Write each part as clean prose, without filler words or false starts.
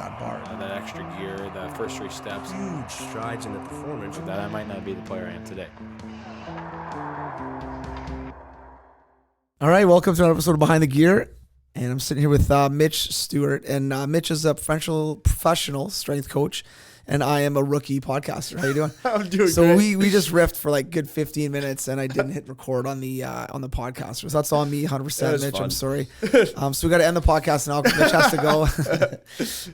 that bar. That extra gear, the first 3 steps. Huge strides in the performance. That I might not be the player I am today. All right, welcome to another episode of Behind the Gear. And I'm sitting here with Mitch Stewart. And Mitch is a professional strength coach. And I am a rookie podcaster. How you doing? I'm doing so great. we just riffed for like good 15 minutes, and I didn't hit record on the podcast. So that's on me, 100%. Mitch, fun. I'm sorry. So we got to end the podcast now because Mitch has to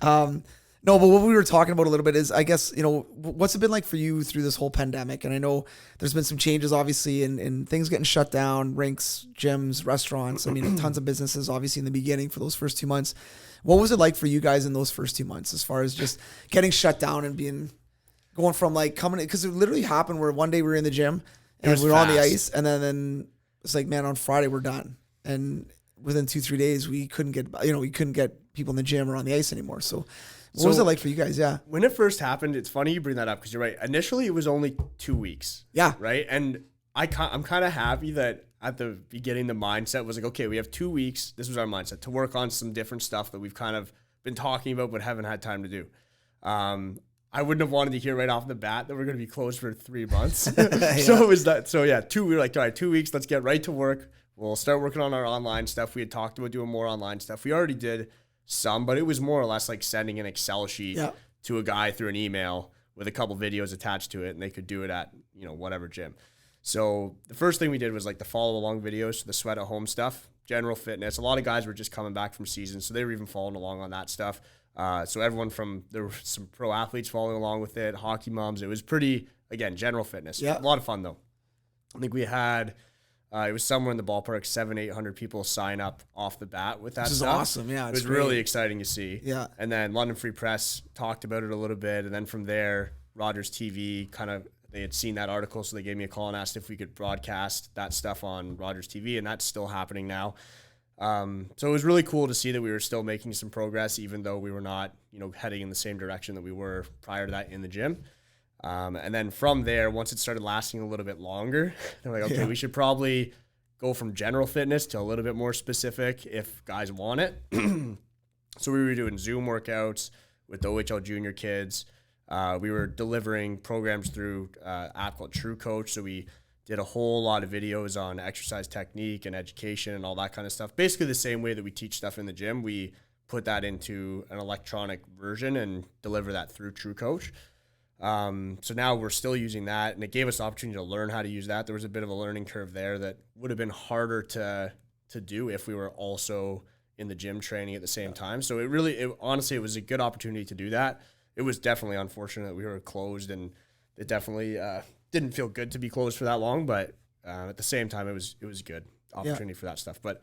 go. No, but what we were talking about a little bit is, I guess, what's it been like for you through this whole pandemic? And I know there's been some changes, obviously, in things getting shut down, rinks, gyms, restaurants. I mean, tons of businesses, obviously, in the beginning for those first 2 months. What was it like for you guys in those first 2 months as far as just getting shut down and going from like coming in? Because it literally happened where one day we were in the gym and we were on the ice, and then it's like, man, on Friday we're done. And within 2-3 days, we couldn't get people in the gym or on the ice anymore. So what was it like for you guys? Yeah. When it first happened, it's funny you bring that up because you're right. Initially, it was only 2 weeks. Yeah. Right. And I'm kind of happy that at the beginning, the mindset was like, okay, we have 2 weeks. This was our mindset to work on some different stuff that we've kind of been talking about, but haven't had time to do. I wouldn't have wanted to hear right off the bat that we're going to be closed for 3 months. Yeah. So it was that. So yeah, we were like, all right, 2 weeks, let's get right to work. We'll start working on our online stuff. We had talked about doing more online stuff. We already did some, but it was more or less like sending an Excel sheet to a guy through an email with a couple videos attached to it, and they could do it at, whatever gym. So the first thing we did was like the follow along videos, the sweat at home stuff, general fitness. A lot of guys were just coming back from season, so they were even following along on that stuff. So everyone there were some pro athletes following along with it, hockey moms. It was pretty, again, general fitness. Yeah. A lot of fun though. I think we had, it was somewhere in the ballpark, 700-800 people sign up off the bat with that Which is stuff. awesome. Yeah. It was really exciting to see. Yeah. And then London Free Press talked about it a little bit. And then from there, Rogers TV they had seen that article. So they gave me a call and asked if we could broadcast that stuff on Rogers TV. And that's still happening now. So it was really cool to see that we were still making some progress, even though we were not, heading in the same direction that we were prior to that in the gym. And then from there, once it started lasting a little bit longer, they're like, okay, we should probably go from general fitness to a little bit more specific if guys want it. So we were doing Zoom workouts with the OHL junior kids. We were delivering programs through an app called True Coach. So we did a whole lot of videos on exercise technique and education and all that kind of stuff. Basically the same way that we teach stuff in the gym, we put that into an electronic version and deliver that through True Coach. So now we're still using that, and it gave us the opportunity to learn how to use that. There was a bit of a learning curve there that would have been harder to do if we were also in the gym training at the same time. So honestly, it was a good opportunity to do that. It was definitely unfortunate that we were closed, and it definitely didn't feel good to be closed for that long, but at the same time, it was a good opportunity for that stuff. But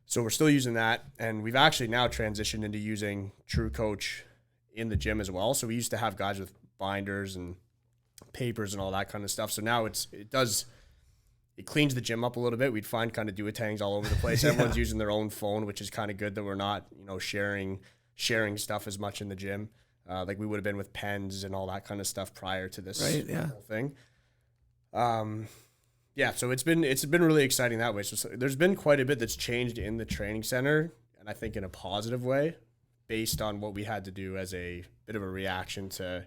so we're still using that, and we've actually now transitioned into using True Coach in the gym as well. So we used to have guys with binders and papers and all that kind of stuff. So now it cleans the gym up a little bit. We'd find kind of duotangs all over the place. Everyone's using their own phone, which is kind of good that we're not, sharing stuff as much in the gym. Like we would have been with pens and all that kind of stuff prior to this whole thing. So it's been really exciting that way. So there's been quite a bit that's changed in the training center, and I think in a positive way, based on what we had to do as a bit of a reaction to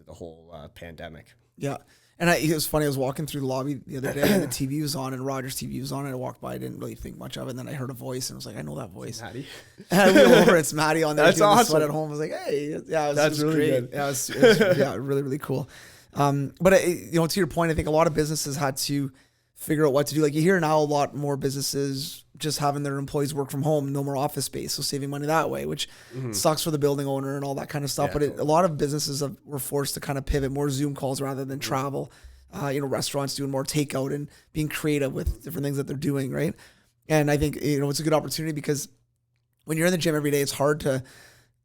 the whole pandemic. Yeah. And it was funny. I was walking through the lobby the other day, and the TV was on, and Rogers TV was on, and I walked by. I didn't really think much of it. And then I heard a voice, and I was like, I know that voice. Maddie. And I went over, it's Maddie on there. That's doing awesome. the sweat at home. I was like, hey, yeah, That's really great. good. Yeah, it was really, really cool. But to your point, I think a lot of businesses had to figure out what to do. Like you hear now a lot more businesses just having their employees work from home, no more office space, so saving money that way, which sucks for the building owner and all that kind of stuff. Yeah, But a lot of businesses were forced to kind of pivot more Zoom calls rather than travel. Restaurants doing more takeout and being creative with different things that they're doing, right? And I think, it's a good opportunity because when you're in the gym every day, it's hard to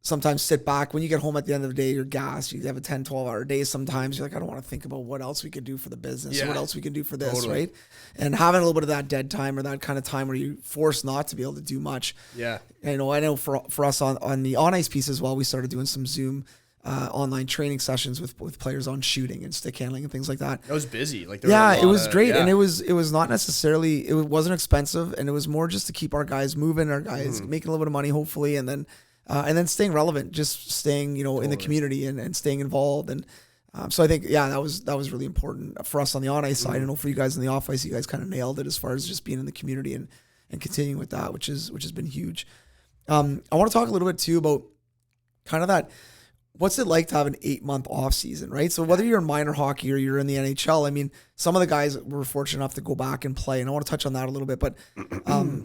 sometimes sit back. When you get home at the end of the day, you're gassed. You have a 10, 12-hour day. Sometimes you're like, I don't want to think about what else we could do for the business, what else we can do for this, right? And having a little bit of that dead time or that kind of time where you're forced not to be able to do much. Yeah. I know for us on the on-ice piece as well, we started doing some Zoom online training sessions with players on shooting and stick handling and things like that. It was busy. It was great. And it was not necessarily, it wasn't expensive, and it was more just to keep our guys moving, our guys making a little bit of money, hopefully. And then and then staying relevant, just staying, in the community and staying involved. And so I think, that was really important for us on the on-ice side. I know for you guys on the off-ice, you guys kind of nailed it as far as just being in the community and continuing with that, which has been huge. I want to talk a little bit too about kind of that. What's it like to have an 8-month off season, right? So whether you're in minor hockey or you're in the NHL, I mean, some of the guys were fortunate enough to go back and play, and I want to touch on that a little bit. But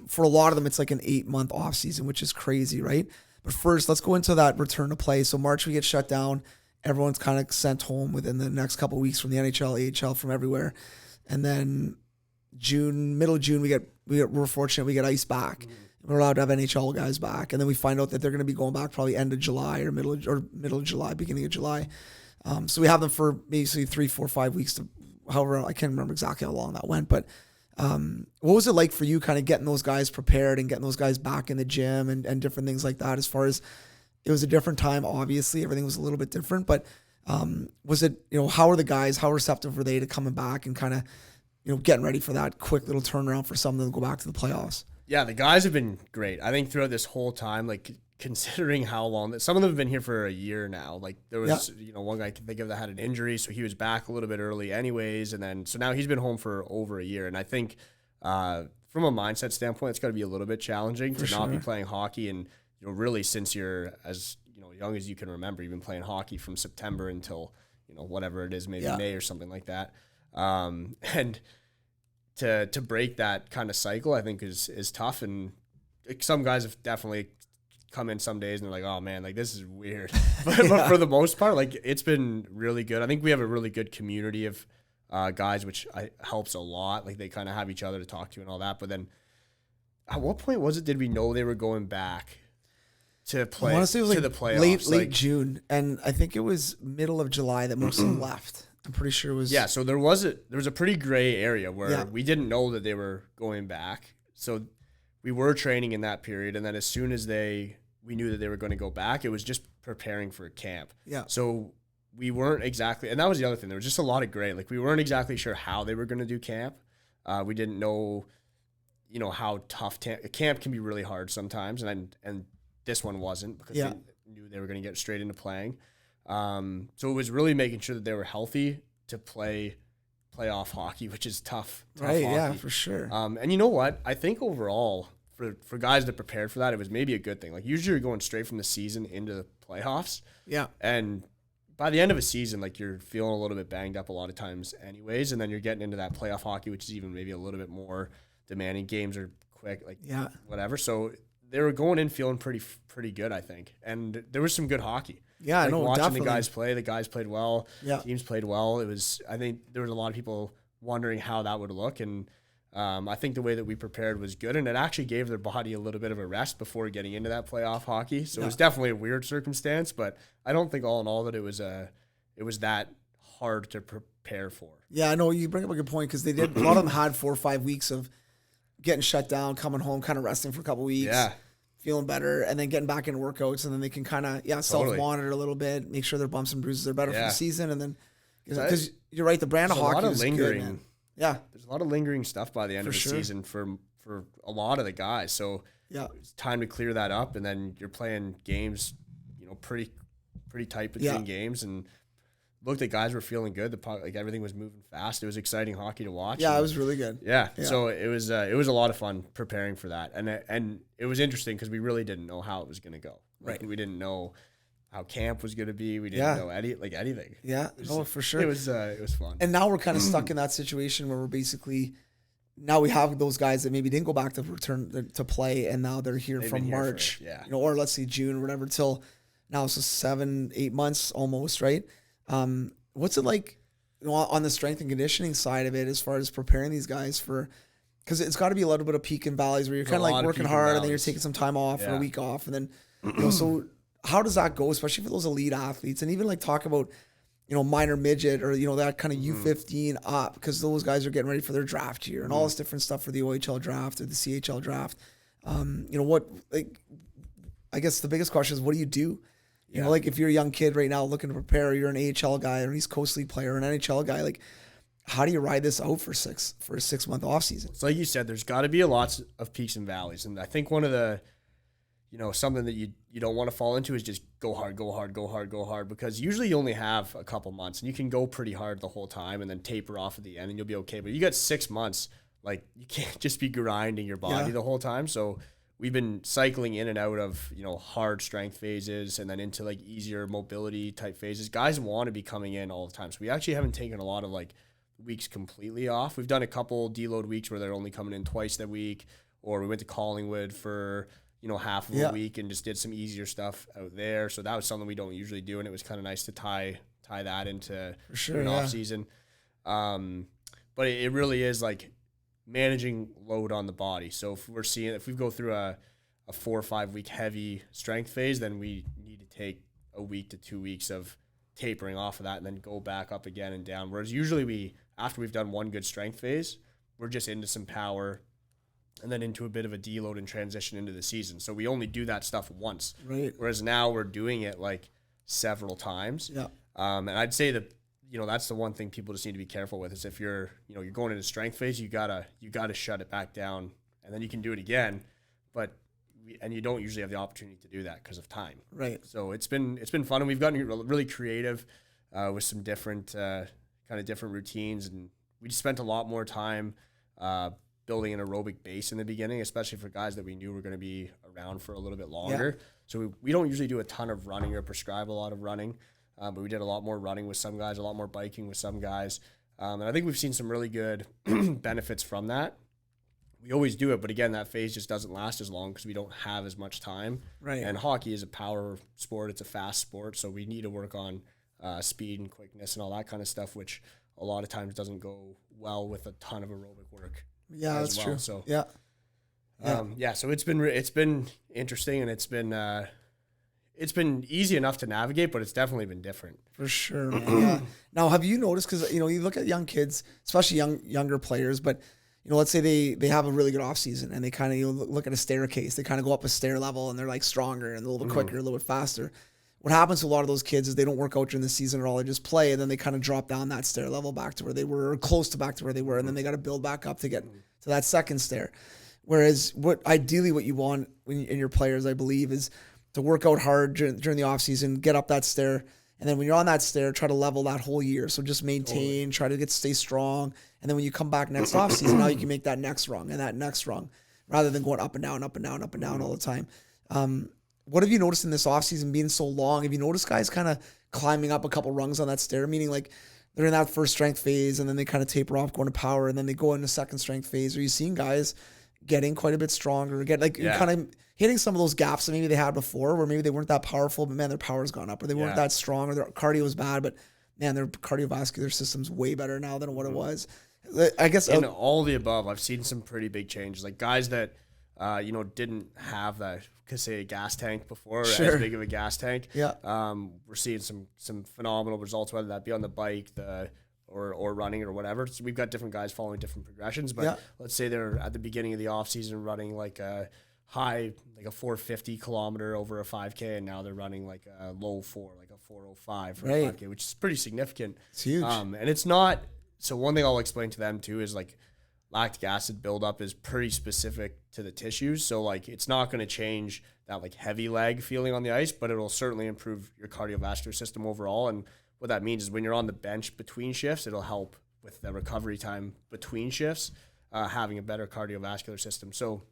for a lot of them, it's like an 8-month off season, which is crazy, right? But first, let's go into that return to play. So March, we get shut down. Everyone's kind of sent home within the next couple of weeks from the NHL, AHL, from everywhere. And then middle of June, we're fortunate we get ice back. We're allowed to have NHL guys back, and then we find out that they're going to be going back probably end of July or middle of July, beginning of July. So we have them for basically 3, 4, 5 weeks to however, I can't remember exactly how long that went, but what was it like for you kind of getting those guys prepared and getting those guys back in the gym and different things like that? As far as it was a different time, obviously everything was a little bit different, but was it, how are the guys, how receptive were they to coming back and kind of, getting ready for that quick little turnaround for some of them to go back to the playoffs? Yeah, the guys have been great. I think throughout this whole time, like considering how long that some of them have been here for a year now. Like there was, one guy I can think of that had an injury, so he was back a little bit early anyways. And then, so now he's been home for over a year. And I think from a mindset standpoint, it's got to be a little bit challenging to not be playing hockey. And, really since you're as, young as you can remember, you've been playing hockey from September until, whatever it is, maybe May or something like that. And to break that kind of cycle, I think is tough. And some guys have definitely come in some days and they're like, oh man, like this is weird. But for the most part, like it's been really good. I think we have a really good community of guys, which helps a lot. Like they kind of have each other to talk to and all that. But then at what point did we know they were going back to play? I want to say it was to the playoffs, late June. And I think it was middle of July that most of them left. I'm pretty sure it was. Yeah, so there was a pretty gray area where we didn't know that they were going back. So we were training in that period, and then as soon as we knew that they were going to go back, it was just preparing for camp. Yeah. So we weren't exactly, and that was the other thing. There was just a lot of gray. Like we weren't exactly sure how they were going to do camp. We didn't know, how tough camp can be really hard sometimes, and this one wasn't because they knew they were going to get straight into playing. So it was really making sure that they were healthy to play playoff hockey, which is tough right? Hockey. Yeah, for sure. And you know what? I think overall, for guys that prepared for that, it was maybe a good thing. Like usually you're going straight from the season into the playoffs. Yeah. And by the end of a season, like you're feeling a little bit banged up a lot of times anyways, and then you're getting into that playoff hockey, which is even maybe a little bit more demanding. Games are quick, whatever. So they were going in feeling pretty good, I think. And there was some good hockey. Yeah, I know. Watching definitely. the guys played well. Yeah, teams played well. I think there was a lot of people wondering how that would look, and I think the way that we prepared was good, and it actually gave their body a little bit of a rest before getting into that playoff hockey. So it was definitely a weird circumstance, but I don't think all in all that it was that hard to prepare for. Yeah, I know you bring up a good point because they did. A lot of them had 4 or 5 weeks of getting shut down, coming home, kind of resting for a couple weeks. Yeah. Feeling better, and then getting back into workouts, and then they can kind of self-monitor a little bit, make sure their bumps and bruises are better for the season, and then because you're right, the brand of hockey is lingering. Good, man. Yeah, there's a lot of lingering stuff by the end of the season for a lot of the guys. So it's time to clear that up, and then you're playing games, pretty tight between games, and looked at guys were feeling good. The puck, like everything was moving fast. It was exciting hockey to watch. Yeah, it was really good. Yeah. So it was a lot of fun preparing for that, and it was interesting because we really didn't know how it was going to go. Like, we didn't know how camp was going to be. We didn't know anything. Yeah. For sure. It was fun. And now we're kind of stuck in that situation where we're basically now we have those guys that maybe didn't go back to return to play, and now they're here from March. Or let's say June or whatever till now. So 7-8 months almost, right? What's it like, on the strength and conditioning side of it, as far as preparing these guys for, because it's got to be a little bit of peak and valleys where you're kind of like working hard and then you're taking some time off or a week off, and then so how does that go, especially for those elite athletes, and even like talk about minor midget or that kind of U15 up, because those guys are getting ready for their draft year and all this different stuff for the OHL draft or the CHL draft. What, like, I guess the biggest question is, what do you do? You know, like if you're a young kid right now looking to prepare, or you're an AHL guy or an East Coast League player or an NHL guy, like how do you ride this out for a 6-month off season? So like you said, there's got to be lots of peaks and valleys. And I think one of the, something that you don't want to fall into is just go hard, go hard, go hard, go hard, because usually you only have a couple months and you can go pretty hard the whole time and then taper off at the end and you'll be okay. But you got 6 months, like you can't just be grinding your body the whole time. So we've been cycling in and out of, hard strength phases and then into like easier mobility type phases. Guys want to be coming in all the time. So we actually haven't taken a lot of like weeks completely off. We've done a couple deload weeks where they're only coming in twice that week, or we went to Collingwood for half of a week and just did some easier stuff out there. So that was something we don't usually do, and it was kind of nice to tie that into an off season. But it really is like managing load on the body. So if we go through a 4 or 5 week heavy strength phase, then we need to take a week to 2 weeks of tapering off of that and then go back up again and down. Whereas usually after we've done one good strength phase, we're just into some power and then into a bit of a deload and transition into the season. So we only do that stuff once. Right. Whereas now we're doing it like several times. Yeah. And I'd say that, that's the one thing people just need to be careful with is if you're going into strength phase, you gotta shut it back down and then you can do it again. And you don't usually have the opportunity to do that because of time. Right. So it's been fun, and we've gotten really creative with some different different routines, and we just spent a lot more time building an aerobic base in the beginning, especially for guys that we knew were going to be around for a little bit longer. Yeah. So we don't usually do a ton of running or prescribe a lot of running, but we did a lot more running with some guys, a lot more biking with some guys, and I think we've seen some really good benefits from that. We always do it, but again, that phase just doesn't last as long because we don't have as much time. Right. And hockey is a power sport; it's a fast sport, so we need to work on speed and quickness and all that kind of stuff, which a lot of times doesn't go well with a ton of aerobic work. Yeah, that's true. So so it's been interesting, and it's been easy enough to navigate, but it's definitely been different for sure. Man. Yeah. Now, have you noticed? Because you look at young kids, especially younger players, but let's say they have a really good off season and they kind of look at a staircase. They kind of go up a stair level and they're like stronger and a little bit quicker, a little bit faster. What happens to a lot of those kids is they don't work out during the season at all. They just play, and then they kind of drop down that stair level back to where they were, or close to back to where they were, and then they got to build back up to get to that second stair. Whereas what you want in your players, I believe, is to work out hard during the off season, get up that stair, and then when you're on that stair, try to level that whole year. So just maintain, try to stay strong, and then when you come back next off season, now you can make that next rung and that next rung, rather than going up and down, up and down, up and down all the time. What have you noticed in this offseason being so long? Have you noticed guys kind of climbing up a couple rungs on that stair, meaning like they're in that first strength phase and then they kind of taper off going to power and then they go into second strength phase? Are you seeing guys getting quite a bit stronger, kind of hitting some of those gaps that maybe they had before where maybe they weren't that powerful, but man, their power's gone up, or they weren't that strong, or their cardio was bad, but man, their cardiovascular system's way better now than what it was. I guess in all the above, I've seen some pretty big changes. Like guys that didn't have that, say, a gas tank before, or as big of a gas tank. Yeah. We're seeing some phenomenal results, whether that be on the bike, or running or whatever. So we've got different guys following different progressions, but let's say they're at the beginning of the off season running like a 450 kilometer over a 5K, and now they're running like a low 4, like a 405 for a 5K, which is pretty significant. It's huge. And it's not. So one thing I'll explain to them too is like lactic acid buildup is pretty specific to the tissues. So like it's not going to change that like heavy leg feeling on the ice, but it'll certainly improve your cardiovascular system overall. And what that means is when you're on the bench between shifts, it'll help with the recovery time between shifts, having a better cardiovascular system. So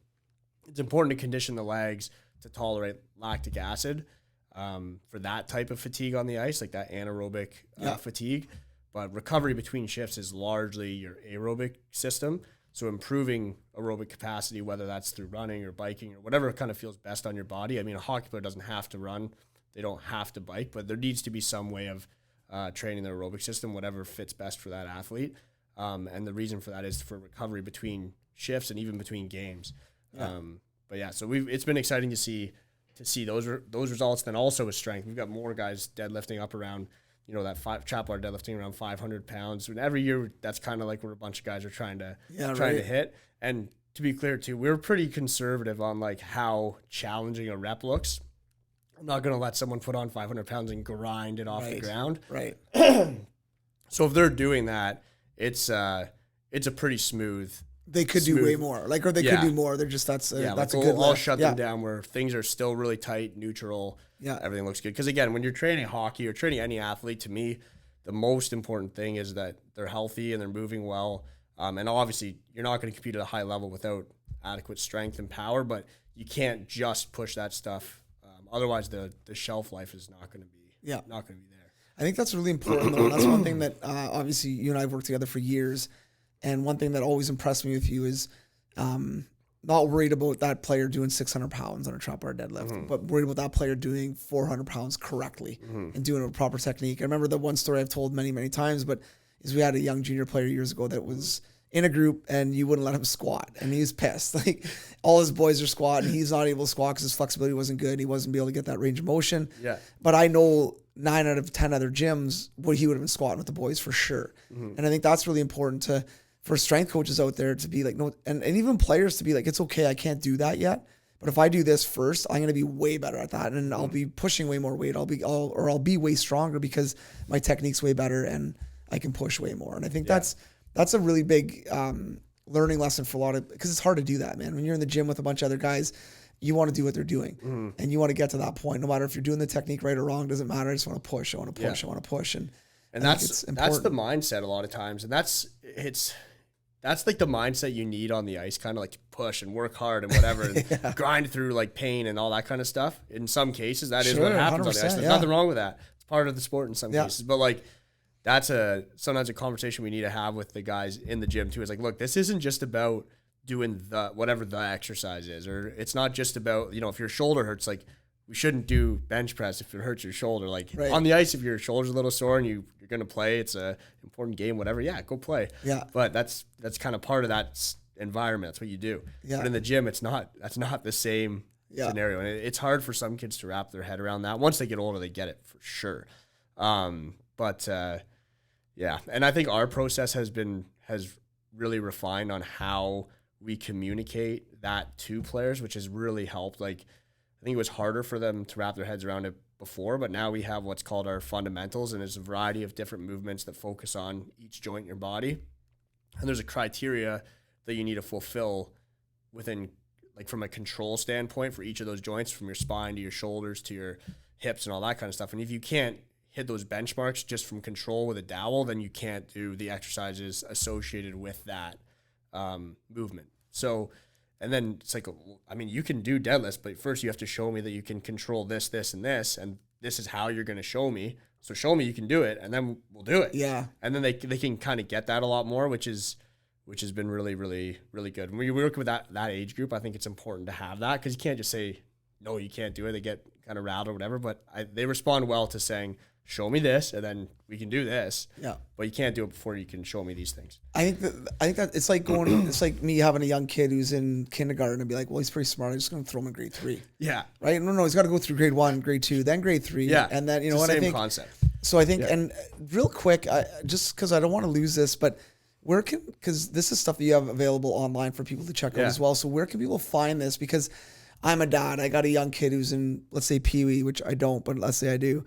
it's important to condition the legs to tolerate lactic acid for that type of fatigue on the ice, like that anaerobic fatigue. But recovery between shifts is largely your aerobic system. So improving aerobic capacity, whether that's through running or biking or whatever kind of feels best on your body. I mean, a hockey player doesn't have to run. They don't have to bike, but there needs to be some way of training their aerobic system, whatever fits best for that athlete. And the reason for that is for recovery between shifts and even between games. So it's been exciting to see those results. Then also with strength, we've got more guys deadlifting up around, that Chaplar deadlifting around 500 pounds. And every year, that's kind of like where a bunch of guys are trying to hit. And to be clear too, we're pretty conservative on like how challenging a rep looks. I'm not going to let someone put on 500 pounds and grind it off the ground. Right. So if they're doing that, it's a pretty smooth they could do smooth. way more, like, or they could do more. They're just, that's a like good I'll lift. shut them down where things are still really tight, neutral. Yeah. Everything looks good. Because again, when you're training hockey or training any athlete, to me, the most important thing is that they're healthy and they're moving well. And obviously, you're not going to compete at a high level without adequate strength and power, but you can't just push that stuff. Otherwise, the shelf life is not going to be not going to be there. I think that's really important, though. And that's one thing that obviously you and I have worked together for years. And one thing that always impressed me with you is not worried about that player doing 600 pounds on a trap bar deadlift, but worried about that player doing 400 pounds correctly and doing a proper technique. I remember the one story I've told many, many times, but is we had a young junior player years ago that was in a group and you wouldn't let him squat, and he was pissed. Like, all his boys are squatting, he's not able to squat because his flexibility wasn't good. He wasn't able to get that range of motion. Yeah. But I know 9 out of 10 other gyms where he would have been squatting with the boys for sure. And I think that's really important for strength coaches out there to be like, no, and even players to be like, it's okay, I can't do that yet, but if I do this first, I'm going to be way better at that, and I'll be pushing way more weight. I'll be way stronger because my technique's way better and I can push way more. And I think that's a really big learning lesson for a lot of, because it's hard to do that, man. When you're in the gym with a bunch of other guys, you want to do what they're doing, and you want to get to that point. No matter if you're doing the technique right or wrong, doesn't matter. I just want to push. I want to push. I want to push. And that's the mindset a lot of times, and that's like the mindset you need on the ice, kind of like push and work hard and whatever, and grind through like pain and all that kind of stuff. In some cases, that is what happens on the ice. There's nothing wrong with that. It's part of the sport in some cases, but like, that's sometimes a conversation we need to have with the guys in the gym too. Is like, look, this isn't just about doing whatever the exercise is, or it's not just about, if your shoulder hurts, like, we shouldn't do bench press if it hurts your shoulder. Like, on the ice, if your shoulder's a little sore and you're going to play, it's a important game, whatever. Yeah, go play. Yeah. But that's kind of part of that environment. That's what you do. Yeah. But in the gym, that's not the same scenario. And it's hard for some kids to wrap their head around that. Once they get older, they get it for sure. Yeah. And I think our process has really refined on how we communicate that to players, which has really helped. Like, I think it was harder for them to wrap their heads around it before, but now we have what's called our fundamentals, and there's a variety of different movements that focus on each joint in your body. And there's a criteria that you need to fulfill within, like, from a control standpoint for each of those joints, from your spine to your shoulders to your hips and all that kind of stuff. And if you can't hit those benchmarks just from control with a dowel, then you can't do the exercises associated with that movement. So, and then it's like, I mean, you can do deadlifts, but first you have to show me that you can control this, this, and this, and this is how you're going to show me. So show me you can do it, and then we'll do it. Yeah. And then they can kind of get that a lot more, which has been really, really, really good. When we work with that age group, I think it's important to have that, because you can't just say, no, you can't do it. They get kind of rattled or whatever, but they respond well to saying, show me this, and then we can do this. Yeah. But you can't do it before you can show me these things. I think that it's like it's like me having a young kid who's in kindergarten and be like, well, he's pretty smart, I'm just going to throw him in grade 3. Yeah. Right? No, he's got to go through grade 1, grade 2, then grade 3. Yeah. And then, it's the same concept. So I think, and real quick, just because I don't want to lose this, but because this is stuff that you have available online for people to check out as well. So where can people find this? Because I'm a dad. I got a young kid who's in, let's say, Pee-wee, which I don't, but let's say I do.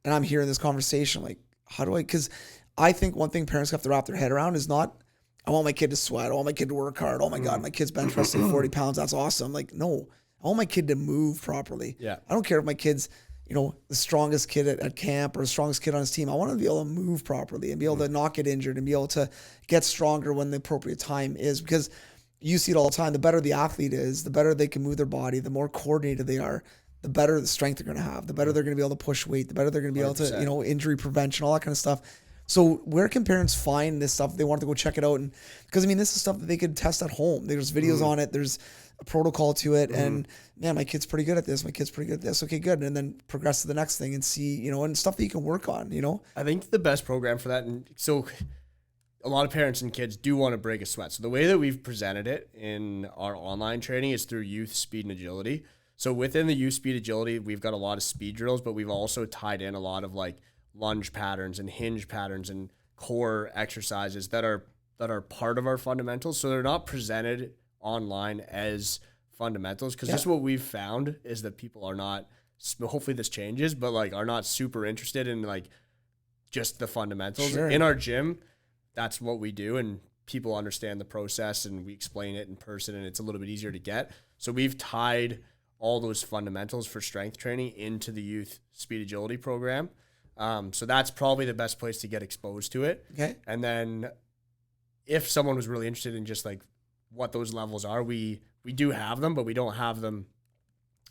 And I'm hearing this conversation, like, because I think one thing parents have to wrap their head around is not, I want my kid to sweat, I want my kid to work hard, oh my God, my kid's bench pressing 40 pounds, that's awesome. Like, no, I want my kid to move properly. Yeah. I don't care if my kid's, the strongest kid at camp or the strongest kid on his team. I want to be able to move properly and be able to not get injured and be able to get stronger when the appropriate time is, because you see it all the time. The better the athlete is, the better they can move their body, the more coordinated they are, the better the strength they're going to have, the better they're going to be able to push weight, the better they're going to be 100%. Able to, injury prevention, all that kind of stuff. So where can parents find this stuff if they want to go check it out? And because, this is stuff that they could test at home. There's videos on it. There's a protocol to it. And man, my kid's pretty good at this. My kid's pretty good at this. Okay, good. And then progress to the next thing and see, and stuff that you can work on, I think the best program for that. And so a lot of parents and kids do want to break a sweat. So the way that we've presented it in our online training is through youth speed and agility. So within the youth speed agility, we've got a lot of speed drills, but we've also tied in a lot of like lunge patterns and hinge patterns and core exercises that are part of our fundamentals. So they're not presented online as fundamentals, because just what we've found is that people are not, hopefully this changes, but like are not super interested in like just the fundamentals. Sure. In our gym, that's what we do, and people understand the process and we explain it in person and it's a little bit easier to get. So we've tied all those fundamentals for strength training into the youth speed agility program. So that's probably the best place to get exposed to it. Okay. And then if someone was really interested in just like what those levels are, we do have them, but we don't have them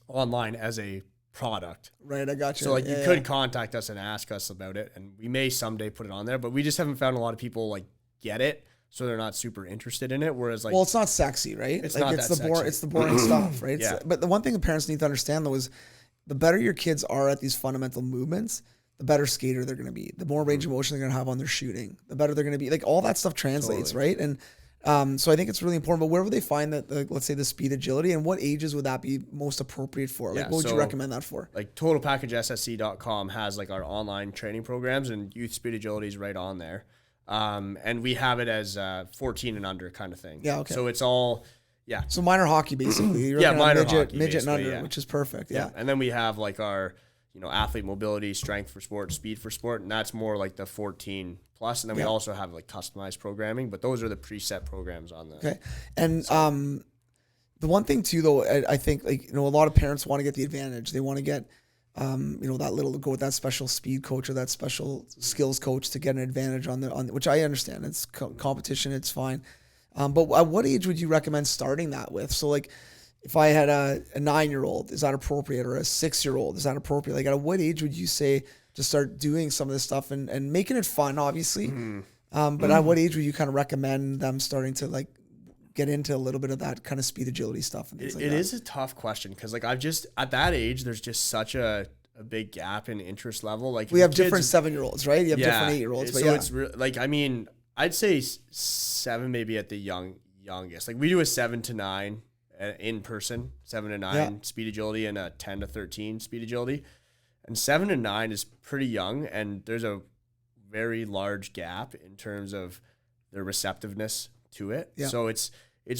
online as a product. Right, I got you. So like you could contact us and ask us about it, and we may someday put it on there, but we just haven't found a lot of people like get it, so they're not super interested in it. Whereas like, well, it's not sexy, right? It's like not it's that the boring, sexy. it's the boring stuff, right? Yeah. But the one thing the parents need to understand though is the better your kids are at these fundamental movements, the better skater they're going to be. The more range of motion they're going to have on their shooting, the better they're going to be. Like all that stuff translates, right? And so I think it's really important. But where would they find that, let's say, the speed agility, and what ages would that be most appropriate for? Like, what would you recommend that for? Like totalpackagesssc.com has like our online training programs, and youth speed agility is right on there. And we have it as 14 and under kind of thing. Yeah, okay. So it's all, yeah. So minor hockey, basically. You're Yeah, looking at minor midget, hockey, midget and under, yeah. which is perfect. Yeah. And then we have like our, athlete mobility, strength for sport, speed for sport, and that's more like the 14 plus. And then we also have like customized programming, but those are the preset programs on the. Okay. And the one thing too, though, I think like, a lot of parents want to get the advantage. They want to get, that little, go with that special speed coach or that special skills coach to get an advantage on which I understand. It's competition. It's fine. But at what age would you recommend starting that with? So like, if I had a 9-year-old, is that appropriate? Or a 6-year-old, is that appropriate? Like at what age would you say to start doing some of this stuff and making it fun, obviously? But at what age would you kind of recommend them starting to like get into a little bit of that kind of speed agility stuff and things like that? It is a tough question because like at that age, there's just such a big gap in interest level. Like we have different 7-year-olds, right? You have different 8-year-olds, but so it's like, I mean, I'd say 7 maybe at the youngest. Like we do a 7 to 9 in person, 7 to 9 speed agility and a 10 to 13 speed agility. And 7 to 9 is pretty young, and there's a very large gap in terms of their receptiveness to it. Yeah. So it's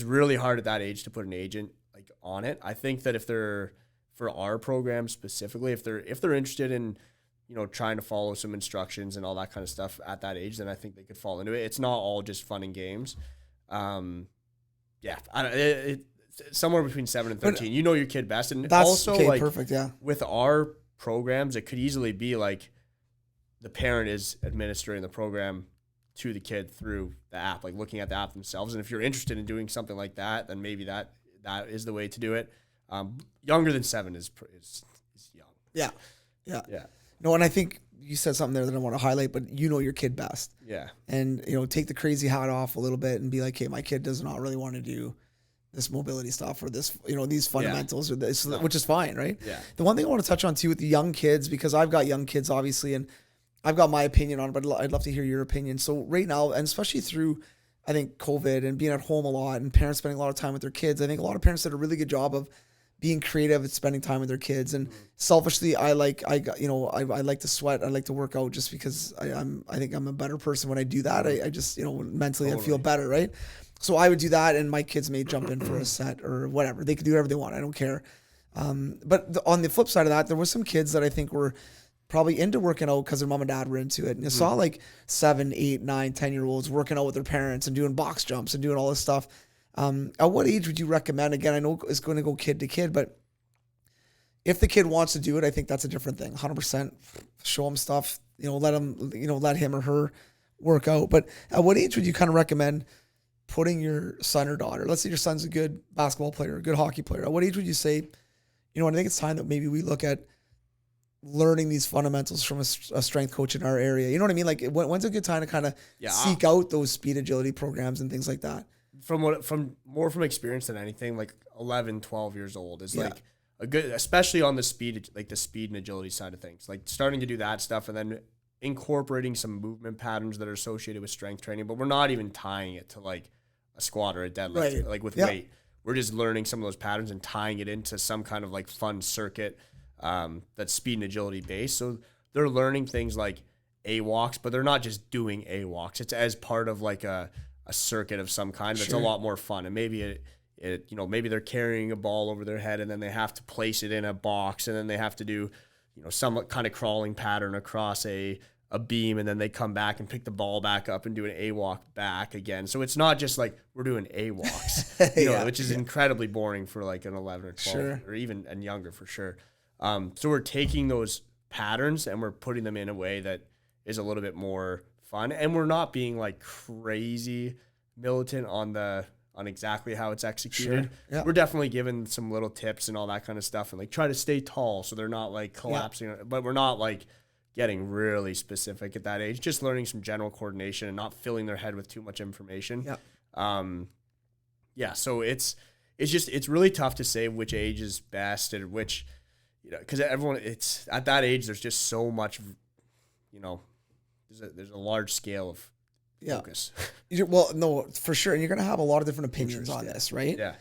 really hard at that age to put an agent like on it. I think that if they're, for our program specifically, if they're interested in, trying to follow some instructions and all that kind of stuff at that age, then I think they could fall into it. It's not all just fun and games. Somewhere between 7 and 13, you know your kid best. And that's also like perfect. Yeah. With our programs, it could easily be like the parent is administering the program to the kid through the app, like looking at the app themselves. And if you're interested in doing something like that, then maybe that is the way to do it. Younger than 7 is young. Yeah. Yeah. Yeah. No, and I think you said something there that I want to highlight, but you know your kid best. Yeah. And, take the crazy hat off a little bit and be like, hey, my kid does not really want to do this mobility stuff or this, these fundamentals or this, which is fine, right? Yeah. The one thing I want to touch on too with the young kids, because I've got young kids obviously, and I've got my opinion on it, but I'd love to hear your opinion. So right now, and especially through, I think, COVID and being at home a lot and parents spending a lot of time with their kids, I think a lot of parents did a really good job of being creative and spending time with their kids. And selfishly, I like to sweat. I like to work out just because I think I'm a better person when I do that. I just, mentally I feel better, right? So I would do that, and my kids may jump in for a set or whatever. They could do whatever they want. I don't care. But on the flip side of that, there were some kids that I think were probably into working out because their mom and dad were into it. And you saw like 7, 8, 9, 10-year-olds working out with their parents and doing box jumps and doing all this stuff. At what age would you recommend? Again, I know it's going to go kid to kid, but if the kid wants to do it, I think that's a different thing. 100% show them stuff, let him or her work out. But at what age would you kind of recommend putting your son or daughter, let's say your son's a good basketball player, a good hockey player, at what age would you say, I think it's time that maybe we look at learning these fundamentals from a strength coach in our area? You know what I mean? Like when's a good time to kind of seek out those speed agility programs and things like that? From experience than anything, like 11, 12 years old is like a good, especially on the speed and agility side of things, like starting to do that stuff and then incorporating some movement patterns that are associated with strength training, but we're not even tying it to like a squat or a deadlift, like with weight. We're just learning some of those patterns and tying it into some kind of like fun circuit that's speed and agility based. So they're learning things like AWOCs, but they're not just doing AWOCs. It's as part of like a circuit of some kind that's a lot more fun. And maybe maybe they're carrying a ball over their head and then they have to place it in a box and then they have to do, some kind of crawling pattern across a a beam and then they come back and pick the ball back up and do an A-walk back again. So it's not just like we're doing A-walks, which is incredibly boring for like an 11 or 12 or even and younger for sure. So we're taking those patterns and we're putting them in a way that is a little bit more fun, and we're not being like crazy militant on exactly how it's executed. We're definitely given some little tips and all that kind of stuff, and like try to stay tall so they're not like collapsing, but we're not like getting really specific at that age, just learning some general coordination and not filling their head with too much information. So it's really tough to say which age is best and which, because it's at that age, there's just so much, there's a large scale of focus. Well, no, for sure. And you're going to have a lot of different opinions on this, right? Yeah.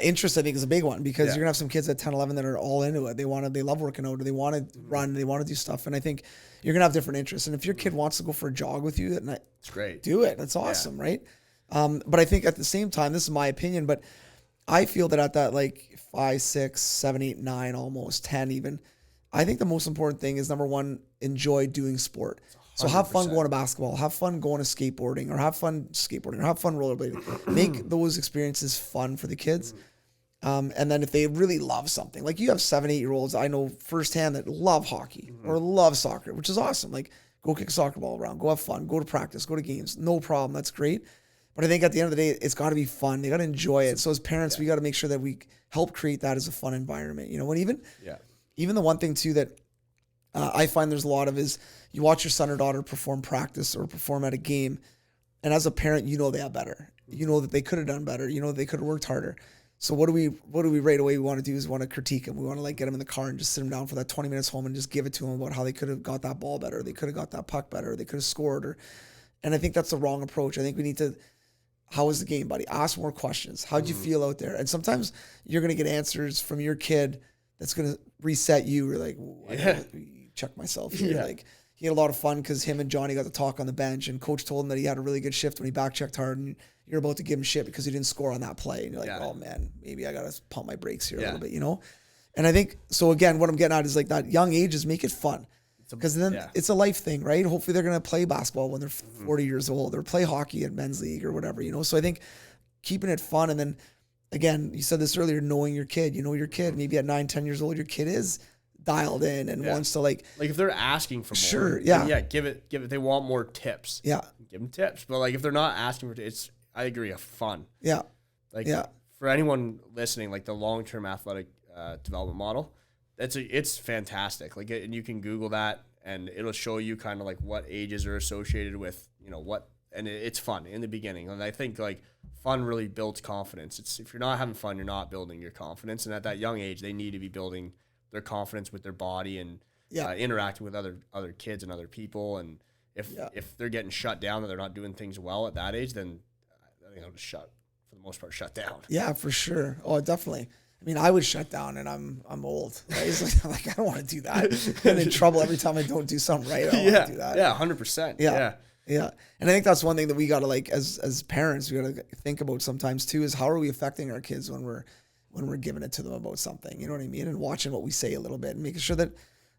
Interest, I think, is a big one, because you're going to have some kids at 10, 11 that are all into it. They love working out, or they want to run, they want to do stuff. And I think you're going to have different interests. And if your kid wants to go for a jog with you at night, it's great. Do it. That's awesome, right? But I think at the same time, this is my opinion, but I feel that at that like 5, 6, 7, 8, 9, almost 10 even, I think the most important thing is, number one, enjoy doing sport. So have fun going to basketball, have fun going to skateboarding, or have fun rollerblading. Make those experiences fun for the kids. And then if they really love something, like you have 7, 8-year-olds I know firsthand that love hockey or love soccer, which is awesome. Like, go kick a soccer ball around, go have fun, go to practice, go to games. No problem. That's great. But I think at the end of the day, it's got to be fun. They got to enjoy it. So as parents, we got to make sure that we help create that as a fun environment, and even the one thing too that I find there's a lot of is, you watch your son or daughter perform practice or perform at a game, and as a parent, they have better. You know that they could have done better. You know they could have worked harder. So what do we right away we want to do is we want to critique them. We want to like get them in the car and just sit them down for that 20 minutes home and just give it to them about how they could have got that ball better, they could have got that puck better, they could have scored. And I think that's the wrong approach. I think we need to, how was the game, buddy? Ask more questions. How'd you feel out there? And sometimes you're going to get answers from your kid that's going to reset you. You're like, I gotta check myself here. Like, he had a lot of fun because him and Johnny got to talk on the bench, and coach told him that he had a really good shift when he back checked hard, and you're about to give him shit because he didn't score on that play. And you're like, oh man, maybe I got to pump my brakes here a little bit, And I think, so again, what I'm getting at is like that young age is make it fun. Because then it's a life thing, right? Hopefully they're going to play basketball when they're 40 years old, or play hockey at men's league or whatever, So I think keeping it fun. And then again, you said this earlier, knowing your kid, your kid, maybe at 9, 10 years old, your kid is dialed in and wants to like if they're asking for more, sure, give it. They want more tips, give them tips. But like if they're not asking for tips, I agree, a fun, for anyone listening, like the long-term athletic development model, it's fantastic. Like, and you can Google that and it'll show you kind of like what ages are associated with what, and it's fun in the beginning. And I think like fun really builds confidence. It's, if you're not having fun, you're not building your confidence. And at that young age, they need to be building their confidence with their body and interacting with other kids and other people. And if they're getting shut down, and they're not doing things well at that age, then I think they'll just for the most part, shut down. Yeah, for sure. Oh, definitely. I mean, I would shut down, and I'm old. Right? It's like I don't want to do that. I get in trouble every time I don't do something right. I don't want to do that. Yeah, 100%. Yeah. And I think that's one thing that we got to, like, as parents, we got to think about sometimes too, is how are we affecting our kids when we're giving it to them about something, you know what I mean? And watching what we say a little bit and making sure that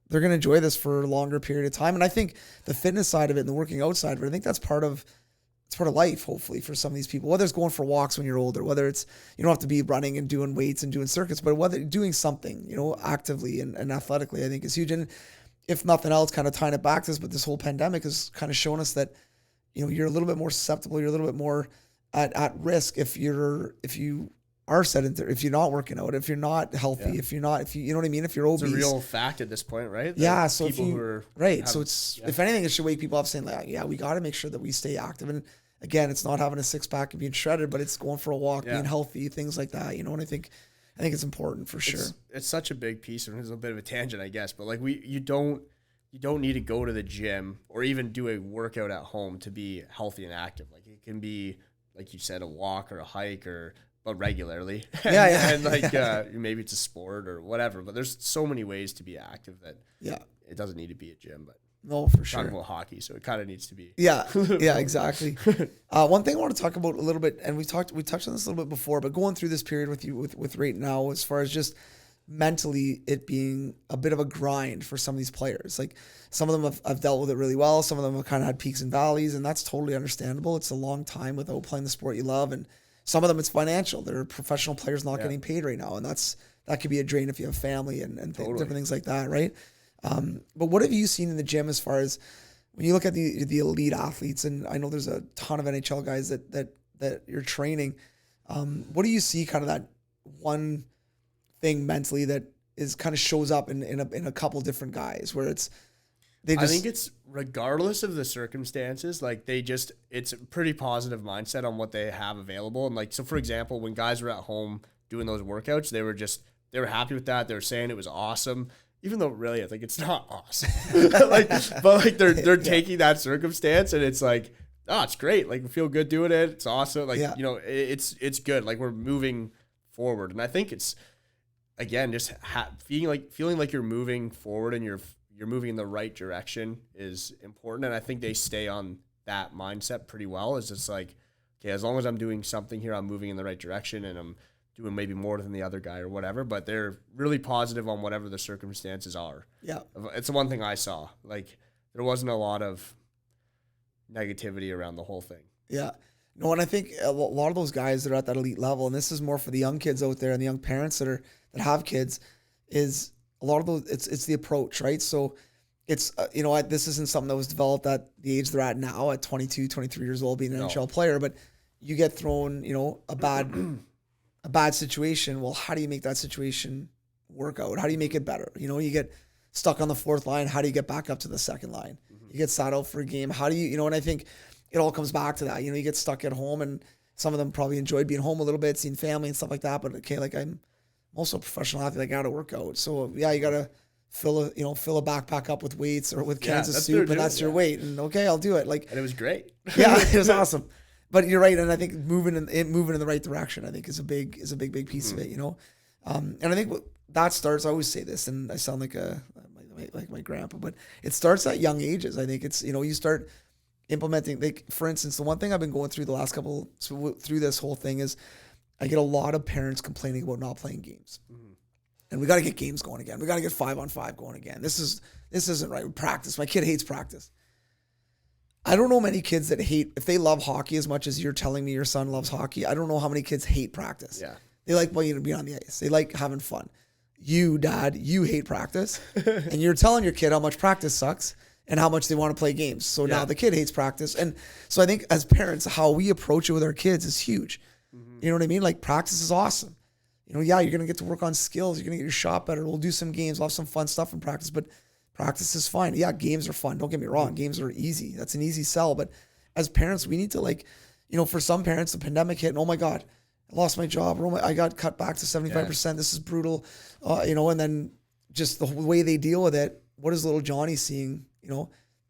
they're going to enjoy this for a longer period of time. And I think the fitness side of it and the working out side of it, I think that's part of life, hopefully, for some of these people, whether it's going for walks when you're older, whether it's, you don't have to be running and doing weights and doing circuits, but whether doing something, actively and athletically, I think is huge. And if nothing else, kind of tying it back to this, but this whole pandemic has kind of shown us that, you're a little bit more susceptible, you're a little bit more at risk if you are sedentary, if you're not working out, if you're not healthy, if you know what I mean? If you're obese. It's a real fact at this point, right? Yeah. So if if anything, it should wake people up saying like, we got to make sure that we stay active. And again, it's not having a 6-pack and being shredded, but it's going for a walk, being healthy, things like that, and I think it's important for sure. It's such a big piece, and it's a bit of a tangent, I guess, but like you don't need to go to the gym or even do a workout at home to be healthy and active. Like, it can be, like you said, a walk or a hike but regularly. And maybe it's a sport or whatever, but there's so many ways to be active that it doesn't need to be a gym, but no, for sure. Talking about hockey, so it kind of needs to be. Yeah, exactly. One thing I want to talk about a little bit, and we touched on this a little bit before, but going through this period with you with right now, as far as just mentally it being a bit of a grind for some of these players. Like some of them have dealt with it really well. Some of them have kind of had peaks and valleys, and that's totally understandable. It's a long time without playing the sport you love, and some of them it's financial. They're professional players not getting paid right now, and that could be a drain if you have family and different things like that, right? But what have you seen in the gym as far as when you look at the elite athletes? And I know there's a ton of NHL guys that you're training. What do you see kind of that one thing mentally that is kind of shows up in a couple different guys where I think it's regardless of the circumstances, like it's a pretty positive mindset on what they have available. And like, so for example, when guys were at home doing those workouts, they were happy with that. They were saying it was awesome, even though really I think it's not awesome. but they're taking that circumstance and it's like, oh, it's great. Like we feel good doing it. It's awesome. Like, it's good. Like we're moving forward. And I think it's, again, just feeling like you're moving forward and you're moving in the right direction is important. And I think they stay on that mindset pretty well. It's just like, okay, as long as I'm doing something here, I'm moving in the right direction and I'm doing maybe more than the other guy or whatever, but they're really positive on whatever the circumstances are. Yeah. It's the one thing I saw. Like there wasn't a lot of negativity around the whole thing. Yeah. No, and I think a lot of those guys that are at that elite level, and this is more for the young kids out there and the young parents that have kids, is a lot of those, it's the approach, right? So it's, this isn't something that was developed at the age they're at now at 22, 23 years old being an NHL player, but you get thrown, a bad situation. Well, how do you make that situation work out? How do you make it better? You get stuck on the fourth line. How do you get back up to the second line? You get sat out for a game. How do you, and I think it all comes back to that. You get stuck at home, and some of them probably enjoyed being home a little bit, seeing family and stuff like that. But okay, like I'm also a professional athlete. I got to work out. So yeah, you got to fill a backpack up with weights or with cans of soup, and that's your weight. And okay, I'll do it. Like, and it was great. Yeah, it was awesome. But you're right, and I think moving in the right direction, I think is a big piece of it. And I think that starts. I always say this, and I sound like my grandpa, but it starts at young ages. I think it's you start implementing. Like for instance, the one thing I've been going through through this whole thing is I get a lot of parents complaining about not playing games, and we got to get games going again. We got to get 5-on-5 going again. This isn't right. Practice. My kid hates practice. I don't know many kids that hate, if they love hockey as much as you're telling me your son loves hockey, I don't know how many kids hate practice. Yeah. They like playing to be on the ice. They like having fun. You, Dad, you hate practice. And you're telling your kid how much practice sucks and how much they want to play games. So now the kid hates practice. And so I think as parents, how we approach it with our kids is huge. You know what I mean? Like practice is awesome. You're going to get to work on skills. You're going to get your shot better. We'll do some games. We'll have some fun stuff in practice, but practice is fun. Yeah, games are fun. Don't get me wrong. Games are easy. That's an easy sell. But as parents, we need to for some parents, the pandemic hit and oh my God, I lost my job. Or I got cut back to 75%. This is brutal. And then just the way they deal with it. What is little Johnny seeing?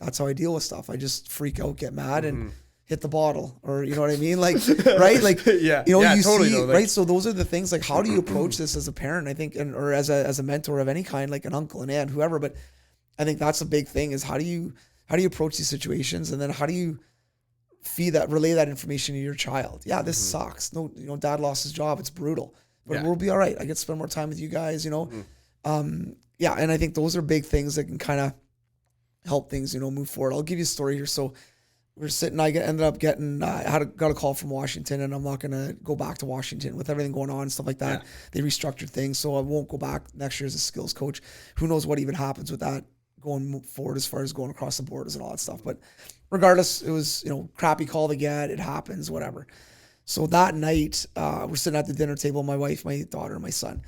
That's how I deal with stuff. I just freak out, get mad and hit the bottle or, you know what I mean? Like, right? Like, you totally see, right? So those are the things, like, how do you approach this as a parent, I think, or as a mentor of any kind, like an uncle, an aunt, whoever, but I think that's a big thing is how do you approach these situations, and then how do you relay that information to your child? Yeah, this sucks. No, Dad lost his job. It's brutal, but we'll be all right. I get to spend more time with you guys. And I think those are big things that can kind of help things move forward. I'll give you a story here. So we're sitting. I ended up getting. Got a call from Washington, and I'm not gonna go back to Washington with everything going on and stuff like that. Yeah. They restructured things, so I won't go back next year as a skills coach. Who knows what even happens with that going forward as far as going across the borders and all that stuff. But regardless, it was, crappy call to get. It happens, whatever. So that night, we're sitting at the dinner table, my wife, my daughter, and my son.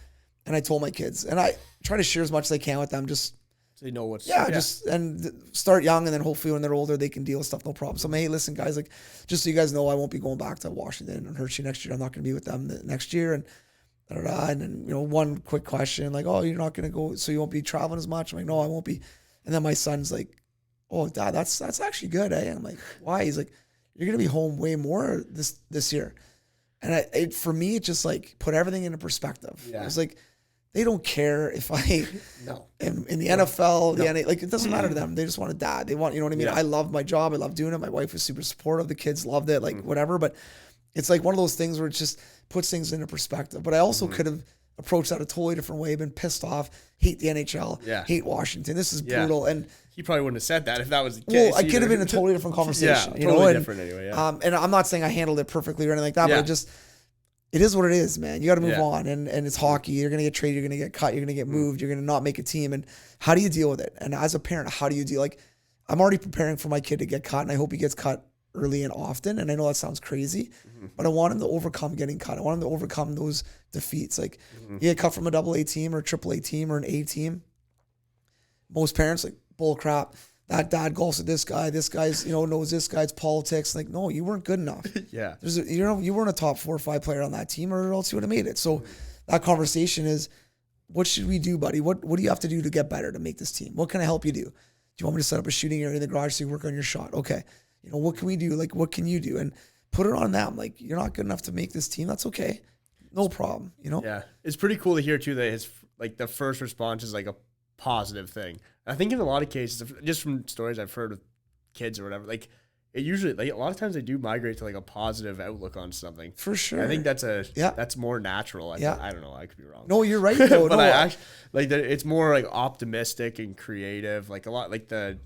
And I told my kids, and I try to share as much as I can with them, just so they know what's... and start young, and then hopefully when they're older, they can deal with stuff, no problem. So I'm, hey, listen, guys, like, just so you guys know, I won't be going back to Washington and Hershey next year. I'm not going to be with them next year. And and then, one quick question, like, oh, you're not going to go, so you won't be traveling as much? I'm like, no, I won't be. And then my son's like, oh, Dad, that's actually good, eh? I'm like, why? He's like, you're going to be home way more this year. And for me, it just like put everything into perspective. Yeah. It was like, they don't care if I am in the NFL, the NA, like it doesn't matter to them. They just want a dad. They want, you know what I mean? Yeah. I love my job. I love doing it. My wife was super supportive. The kids loved it, like whatever. But it's like one of those things where it just puts things into perspective. But I also could have approached that a totally different way, been pissed off, hate the NHL, hate Washington. This is brutal. And he probably wouldn't have said that if that was the case. Well, I could have been a totally different conversation. Yeah, totally different anyway. Yeah. And I'm not saying I handled it perfectly or anything like that, but it is what it is, man. You got to move on, and it's hockey. You're gonna get traded, you're gonna get cut, you're gonna get moved, you're gonna not make a team. And how do you deal with it? And as a parent, how do you deal? Like, I'm already preparing for my kid to get cut, and I hope he gets cut early and often. And I know that sounds crazy, but I want him to overcome getting cut. I want him to overcome those defeats. Like, you get cut from a AA team or a AAA team or an A team. Most parents like, bull crap. That dad golfs with this guy. This guy's, knows this guy's politics. Like, no, you weren't good enough. Yeah. You weren't a top 4 or 5 player on that team, or else you would have made it. So that conversation is, what should we do, buddy? What do you have to do to get better to make this team? What can I help you do? Do you want me to set up a shooting area in the garage so you work on your shot? Okay. What can we do? Like, what can you do? And put it on them. Like, you're not good enough to make this team. That's okay. No problem. Yeah. It's pretty cool to hear too that his, like, the first response is like a positive thing. I think in a lot of cases, just from stories I've heard with kids or whatever, like, it usually, like, a lot of times they do migrate to like a positive outlook on something. For sure. I think that's more natural. I don't know. I could be wrong. No, you're right though. But I actually like it's more like optimistic and creative. Like, a lot, like the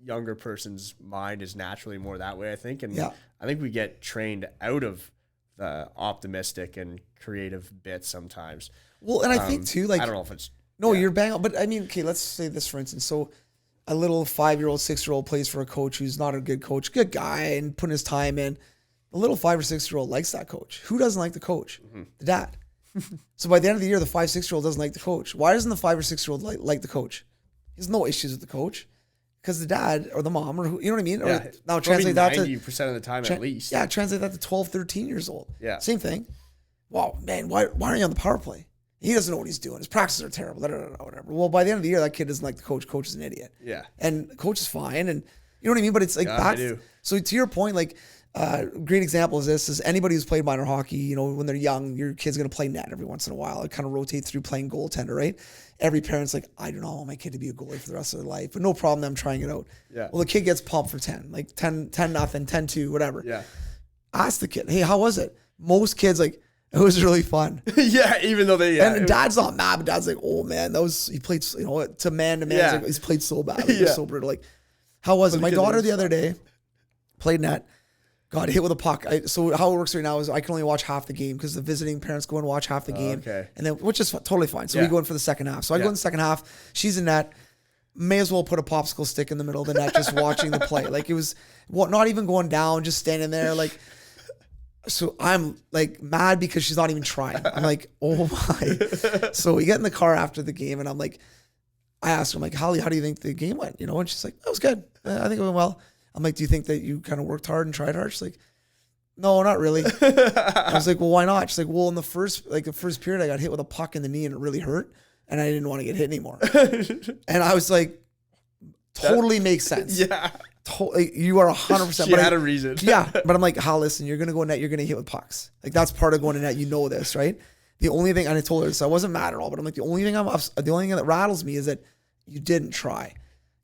younger person's mind is naturally more that way, I think. And I think we get trained out of the optimistic and creative bits sometimes. Well, and I think too, like, I don't know if it's you're bang on. But I mean, okay, let's say this for instance. So a little 5-year-old, 6-year-old plays for a coach who's not a good coach, good guy, and putting his time in. The little 5 or 6-year-old likes that coach. Who doesn't like the coach? The dad. So by the end of the year, the 5, 6-year-old doesn't like the coach. Why doesn't the 5 or 6-year-old like the coach? He has no issues with the coach. Because the dad or the mom, or you know what I mean? Yeah, or now translate that to 90% of the time at least. Yeah, translate that to 12, 13 years old. Yeah. Same thing. Wow, man, why aren't you on the power play? He doesn't know what he's doing. His practices are terrible. Whatever. Well, by the end of the year, that kid doesn't like the coach. Coach is an idiot. Yeah. And the coach is fine. And you know what I mean? But it's like I do. So to your point, like, great example is this: is anybody who's played minor hockey, when they're young, your kid's gonna play net every once in a while. It kind of rotates through playing goaltender, right? Every parent's like, I do not want my kid to be a goalie for the rest of their life, but no problem, them trying it out. Yeah. Well, the kid gets pumped for 10, like 10 nothing, 10-2, whatever. Yeah. Ask the kid, hey, how was it? Most kids like, it was really fun. Yeah, even though they and dad's not mad, but dad's like, oh man, he played, to man, Yeah. like, he's played so bad. Like, it's so brutal. Like, how was it? My daughter the other day played net, got hit with a puck. So how it works right now is I can only watch half the game because the visiting parents go and watch half the game. Okay. And then, which is totally fine. So we go in for the second half. So I go in the second half. She's in net. May as well put a popsicle stick in the middle of the net, just watching the play. Like, it was not even going down, just standing there. Like, so I'm like mad because she's not even trying. I'm like, oh my. So we get in the car after the game and I'm like, I asked her, I'm like, Holly, how do you think the game went? And she's like, that was good. I think it went well. I'm like, do you think that you kind of worked hard and tried hard? She's like, no, not really. I was like, well, why not? She's like, well, in the first period, I got hit with a puck in the knee and it really hurt. And I didn't want to get hit anymore. And I was like, totally makes sense. Yeah. You are 100%. She had a reason. Yeah. But I'm like, Hal, listen, you're going to go net, you're going to hit with pucks. Like, that's part of going to net. You know this, right? The only thing, and I told her this, I wasn't mad at all, but I'm like, the only thing that rattles me is that you didn't try.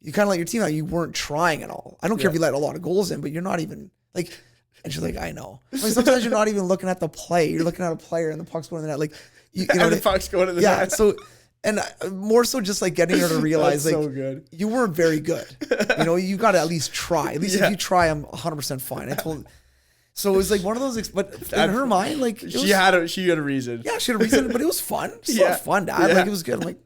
You kind of let your team out. You weren't trying at all. I don't care if you let a lot of goals in, but you're not even like, and she's like, I know. Like, sometimes you're not even looking at the play. You're looking at a player and the puck's going in the net. Like, and the puck's going in the net. Yeah. So, and more so just like getting her to realize, like, so good. You weren't very good. You got to at least try. At least if you try, I'm 100% fine. So it was like one of those, but in her mind, like, she had a reason. Yeah, she had a reason, but it was fun. Still fun, Dad. Like, it was good. I'm like,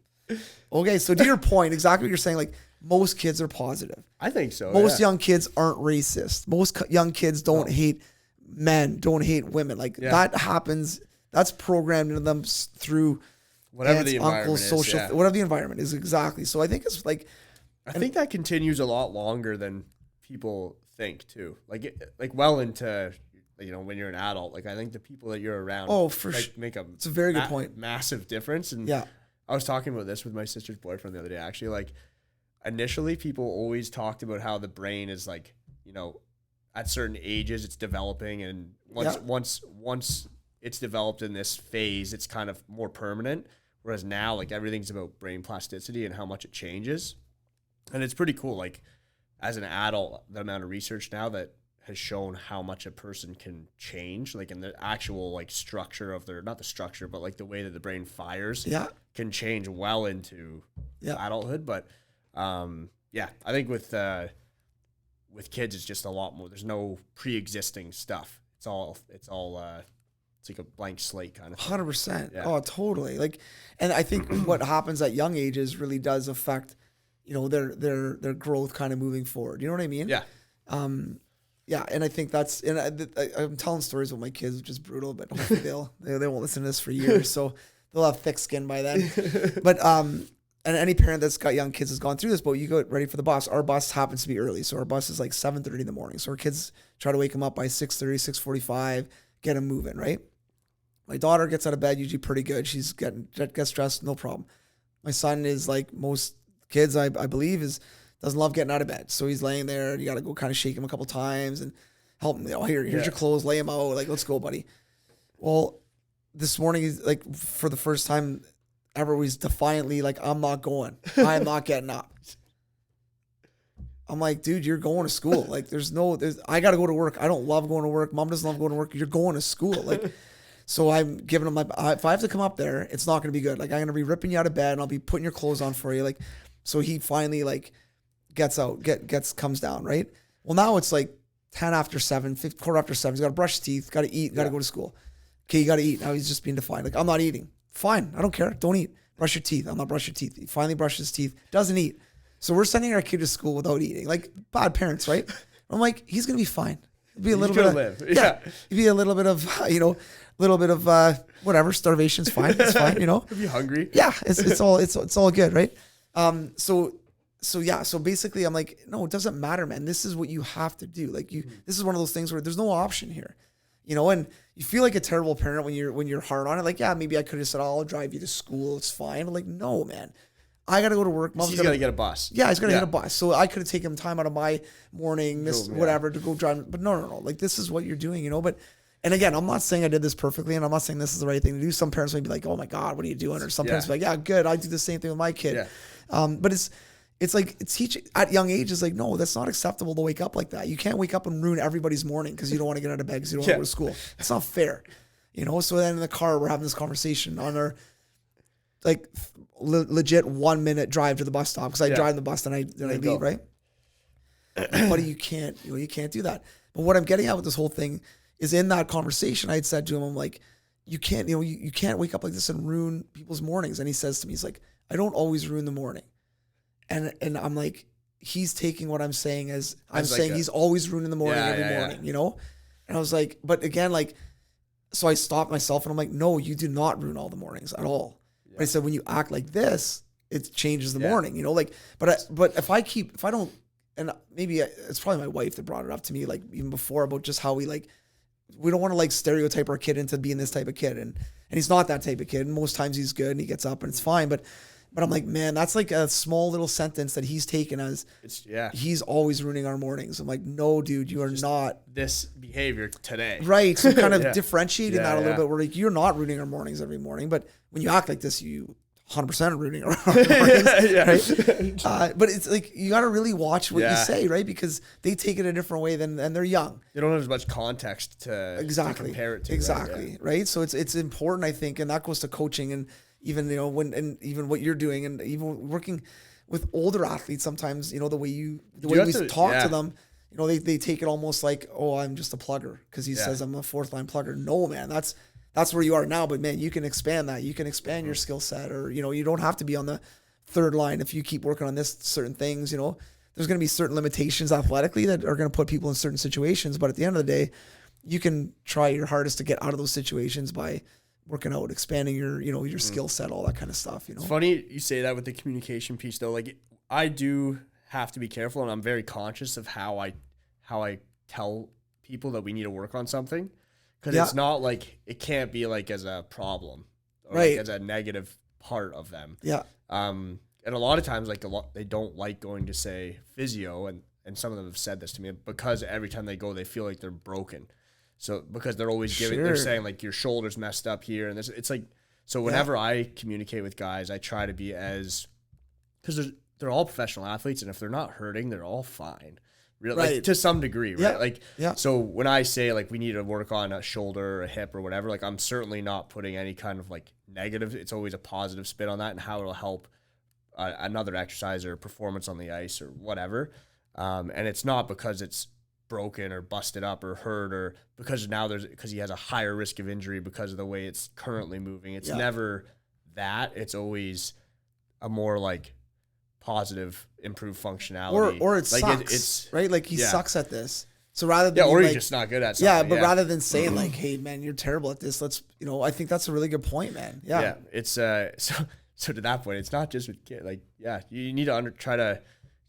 okay. So to your point, exactly what you're saying, like, most kids are positive. I think so. Most young kids aren't racist. Most young kids don't hate men, don't hate women. Like, that happens. That's programmed into them through whatever aunts, the environment uncles, is, social, whatever the environment is, exactly. So I think it's like, I think that continues a lot longer than people think too. Like well into, when you're an adult. Like, I think the people that you're around, make it's a very good point, massive difference. And I was talking about this with my sister's boyfriend the other day. Actually, like, initially people always talked about how the brain is like, at certain ages it's developing, and once it's developed in this phase, it's kind of more permanent. Whereas now, like, everything's about brain plasticity and how much it changes. And it's pretty cool. Like, as an adult, the amount of research now that has shown how much a person can change, like in the actual like structure of their, not the structure, but like the way that the brain fires can change well into adulthood. But I think with kids, it's just a lot more. There's no pre-existing stuff. It's like a blank slate kind of thing. 100%. Oh, totally. Like, and I think what happens at young ages really does affect, their growth kind of moving forward. You know what I mean? Yeah. Yeah. And I think I'm telling stories with my kids, which is brutal, but hopefully they won't listen to this for years. So they'll have thick skin by then. But, and any parent that's got young kids has gone through this, but you go ready for the bus. Our bus happens to be early. So our bus is like 7:30 in the morning. So our kids try to wake them up by 6:30, 6:45, get them moving, right? My daughter gets out of bed usually pretty good. She gets dressed, no problem. My son is like most kids, I believe, doesn't love getting out of bed. So he's laying there and you got to go kind of shake him a couple times and help him. Here's your clothes, lay him out. Like, let's go, buddy. Well, this morning, he's like, for the first time ever, he's defiantly like, I'm not going. I'm not getting up. I'm like, dude, you're going to school. Like, I got to go to work. I don't love going to work. Mom doesn't love going to work. You're going to school. Like, so I'm giving him if I have to come up there, it's not going to be good. Like, I'm going to be ripping you out of bed and I'll be putting your clothes on for you. Like, so he finally like gets out, comes down, right? Well, now it's like 10 after 7, quarter after 7. He's got to brush his teeth, got to eat, got to go to school. Okay, you got to eat. Now he's just being defiant. Like, I'm not eating. Fine, I don't care. Don't eat. Brush your teeth. I'm not brushing your teeth. He finally brushes his teeth, doesn't eat. So we're sending our kid to school without eating. Like, bad parents, right? I'm like, he's going to be fine. It'd be a little bit of, it'd be a little bit of, whatever, starvation's fine. It's fine, Could be hungry. Yeah, it's all good, right? So basically I'm like, no, it doesn't matter, man. This is what you have to do. Like this is one of those things where there's no option here, and you feel like a terrible parent when you're hard on it. Like, yeah, maybe I could have said, I'll drive you to school. It's fine. But like, no, man, I got to go to work. He's got to get a bus. Yeah, he's got to get a bus. So I could have taken time out of my morning, whatever, to go drive. But no. Like, this is what you're doing, but, and again, I'm not saying I did this perfectly, and I'm not saying this is the right thing to do. Some parents might be like, oh my God, what are you doing? Or some parents be like, yeah, good. I do the same thing with my kid. Yeah. But it's like teaching at young ages, like, no, that's not acceptable to wake up like that. You can't wake up and ruin everybody's morning because you don't want to get out of bed because you don't want to go to school. It's not fair, So then in the car, we're having this conversation on our like legit 1 minute drive to the bus stop because I drive the bus, then I leave, right? Buddy, you can't do that. But what I'm getting at with this whole thing is in that conversation, I had said to him, I'm like, you can't, you can't wake up like this and ruin people's mornings. And he says to me, he's like, I don't always ruin the morning. And I'm like, he's taking what I'm saying as I'm saying he's always ruining the morning every morning, And I was like, but again, like, so I stopped myself and I'm like, no, you do not ruin all the mornings at all. Yeah. But I said, when you act like this, it changes the morning, like, but if I don't, and maybe it's probably my wife that brought it up to me, like even before, about just how we don't want to like stereotype our kid into being this type of kid. And he's not that type of kid. And most times he's good and he gets up and it's fine. But I'm like, man, that's like a small little sentence that he's taken as he's always ruining our mornings. I'm like, no, dude, you are just not this behavior today. Right. So kind of differentiating that a little bit. Where like, you're not ruining our mornings every morning, but when you act like this, you 100% ruining our mornings. Right? But it's like, you got to really watch what you say, right? Because they take it a different way and they're young. They don't have as much context to compare it to. Exactly. Right. So it's important, I think, and that goes to coaching and even, even what you're doing and even working with older athletes sometimes, the way we talk to them, they take it almost like, oh, I'm just a plugger because he says I'm a fourth line plugger. No, man, that's where you are now. But man, you can expand that. You can expand your skill set, or, you don't have to be on the third line if you keep working on this certain things, there's going to be certain limitations athletically that are going to put people in certain situations. But at the end of the day, you can try your hardest to get out of those situations by working out, expanding your skill set, all that kind of stuff. It's funny you say that with the communication piece though. Like, I do have to be careful, and I'm very conscious of how I tell people that we need to work on something, because it's not like, it can't be like as a problem, or like as a negative part of them. Yeah. And a lot of times, like, they don't like going to say physio, and some of them have said this to me, because every time they go, they feel like they're broken. So because they're always they're saying like your shoulder's messed up here, and this, it's like, so whenever I communicate with guys, I try to be because they're all professional athletes, and if they're not hurting, they're all fine, real, Right. like to some degree, right? Yeah. Like, Yeah. so when I say like we need to work on a shoulder or a hip or whatever, like I'm certainly not putting any kind of like negative. It's always a positive spin on that and how it'll help another exercise or performance on the ice or whatever. And it's not because it's broken or busted up or hurt or because he has a higher risk of injury because of the way it's currently moving. It's never that. It's always a more like positive, improved functionality. Or it like sucks, it's right? Like he sucks at this. So rather than or being he's like, just not good at something. but rather than saying like, hey man, you're terrible at this, let's, I think that's a really good point, man. Yeah. It's so to that point, it's not just with kids. Like, you need to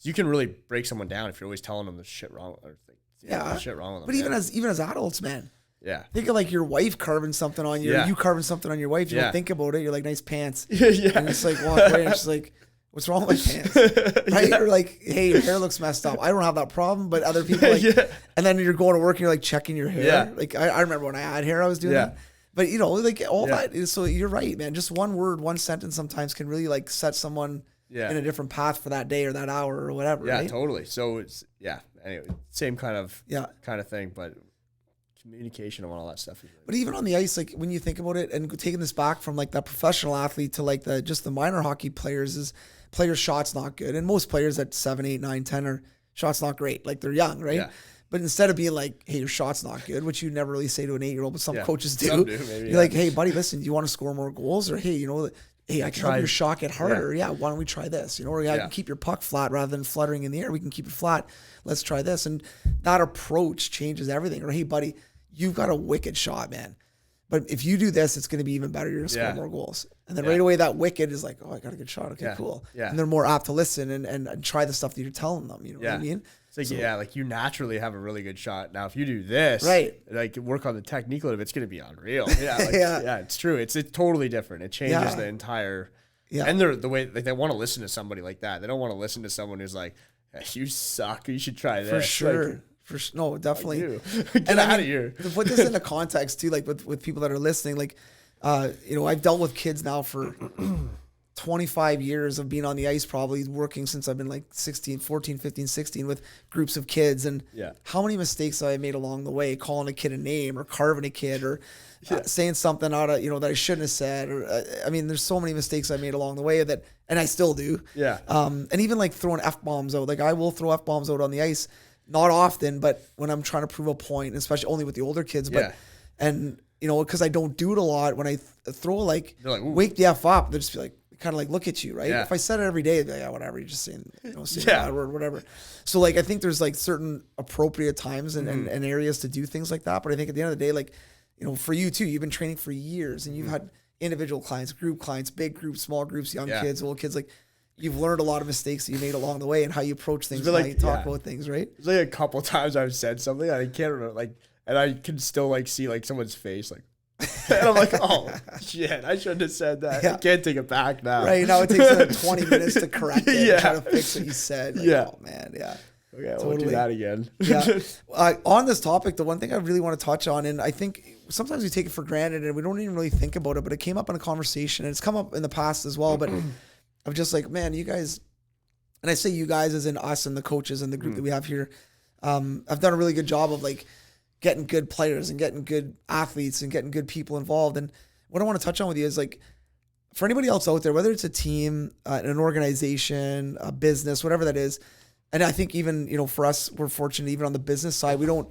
you can really break someone down if you're always telling them there's shit wrong or there's shit wrong with them. But even as adults, man. Yeah. Think of like your wife carving something on you, you carving something on your wife. You don't think about it. You're like, nice pants. And it's like, walk away and she's like, what's wrong with my pants? Right? Or like, hey, your hair looks messed up. I don't have that problem, but other people like, and then you're going to work and you're like checking your hair. Yeah. Like I remember when I had hair, I was doing that. But like all that is, so you're right, man. Just one word, one sentence sometimes can really like set someone in a different path for that day or that hour or whatever. Yeah, right? totally. So it's, anyway, same kind of thing, but communication and all that stuff. But even on the ice, like when you think about it and taking this back from like that professional athlete to like the minor hockey players shots not good. And most players at 7, 8, 9, 10 are shots not great. Like they're young, right? Yeah. But instead of being like, hey, your shot's not good, which you never really say to an 8-year-old, but some coaches do. Some do maybe, you're like, hey, buddy, listen, do you want to score more goals? Or hey, I can help your shot get harder. Yeah, why don't we try this? Or I can keep your puck flat rather than fluttering in the air. We can keep it flat. Let's try this. And that approach changes everything. Or hey, buddy, you've got a wicked shot, man. But if you do this, it's going to be even better. You're going to score more goals. And then right away, that wicked is like, oh, I got a good shot. Okay, cool. Yeah. And they're more apt to listen and try the stuff that you're telling them. You know what I mean? It's like, like you naturally have a really good shot. Now, if you do this, like work on the technique a little bit, it's going to be unreal. Yeah, it's true. It's totally different. It changes the entire. Yeah. And they're the way like they want to listen to somebody like that. They don't want to listen to someone who's like, you suck. You should try this. For sure. Like, no, definitely. Get out of here. To put this into context too, like with people that are listening, like, I've dealt with kids now for 25 years of being on the ice, probably working since I've been like 14, 15, 16 with groups of kids. And how many mistakes I made along the way, calling a kid a name or carving a kid or saying something out of, that I shouldn't have said. Or, there's so many mistakes I made along the way and I still do. Yeah. And even like throwing F-bombs out, like I will throw F-bombs out on the ice. Not often, but when I'm trying to prove a point, especially only with the older kids, because I don't do it a lot, when I throw like wake the F up, they'll just be like, kind of like look at you, right? If I said it every day, they'd be like, whatever, you're just saying, say that word, whatever. So like, I think there's like certain appropriate times and areas to do things like that. But I think at the end of the day, like, for you too, you've been training for years and you've had individual clients, group clients, big groups, small groups, young kids, old kids, like, you've learned a lot of mistakes that you made along the way and how you approach things, and how you talk about things, right? There's like a couple times I've said something I can't remember, like, and I can still like see like someone's face, like, and I'm like, oh shit, I shouldn't have said that. I can't take it back now. Right now, it takes 20 minutes to correct it, and try to fix what you said. Like, oh man, Okay, totally. We'll do that again. On this topic, the one thing I really want to touch on, and I think sometimes we take it for granted and we don't even really think about it, but it came up in a conversation and it's come up in the past as well, but I'm just like, man, you guys, and I say you guys as in us and the coaches and the group that we have here, I've done a really good job of like getting good players and getting good athletes and getting good people involved. And what I want to touch on with you is like, for anybody else out there, whether it's a team, an organization, a business, whatever that is. And I think even, for us, we're fortunate even on the business side, we don't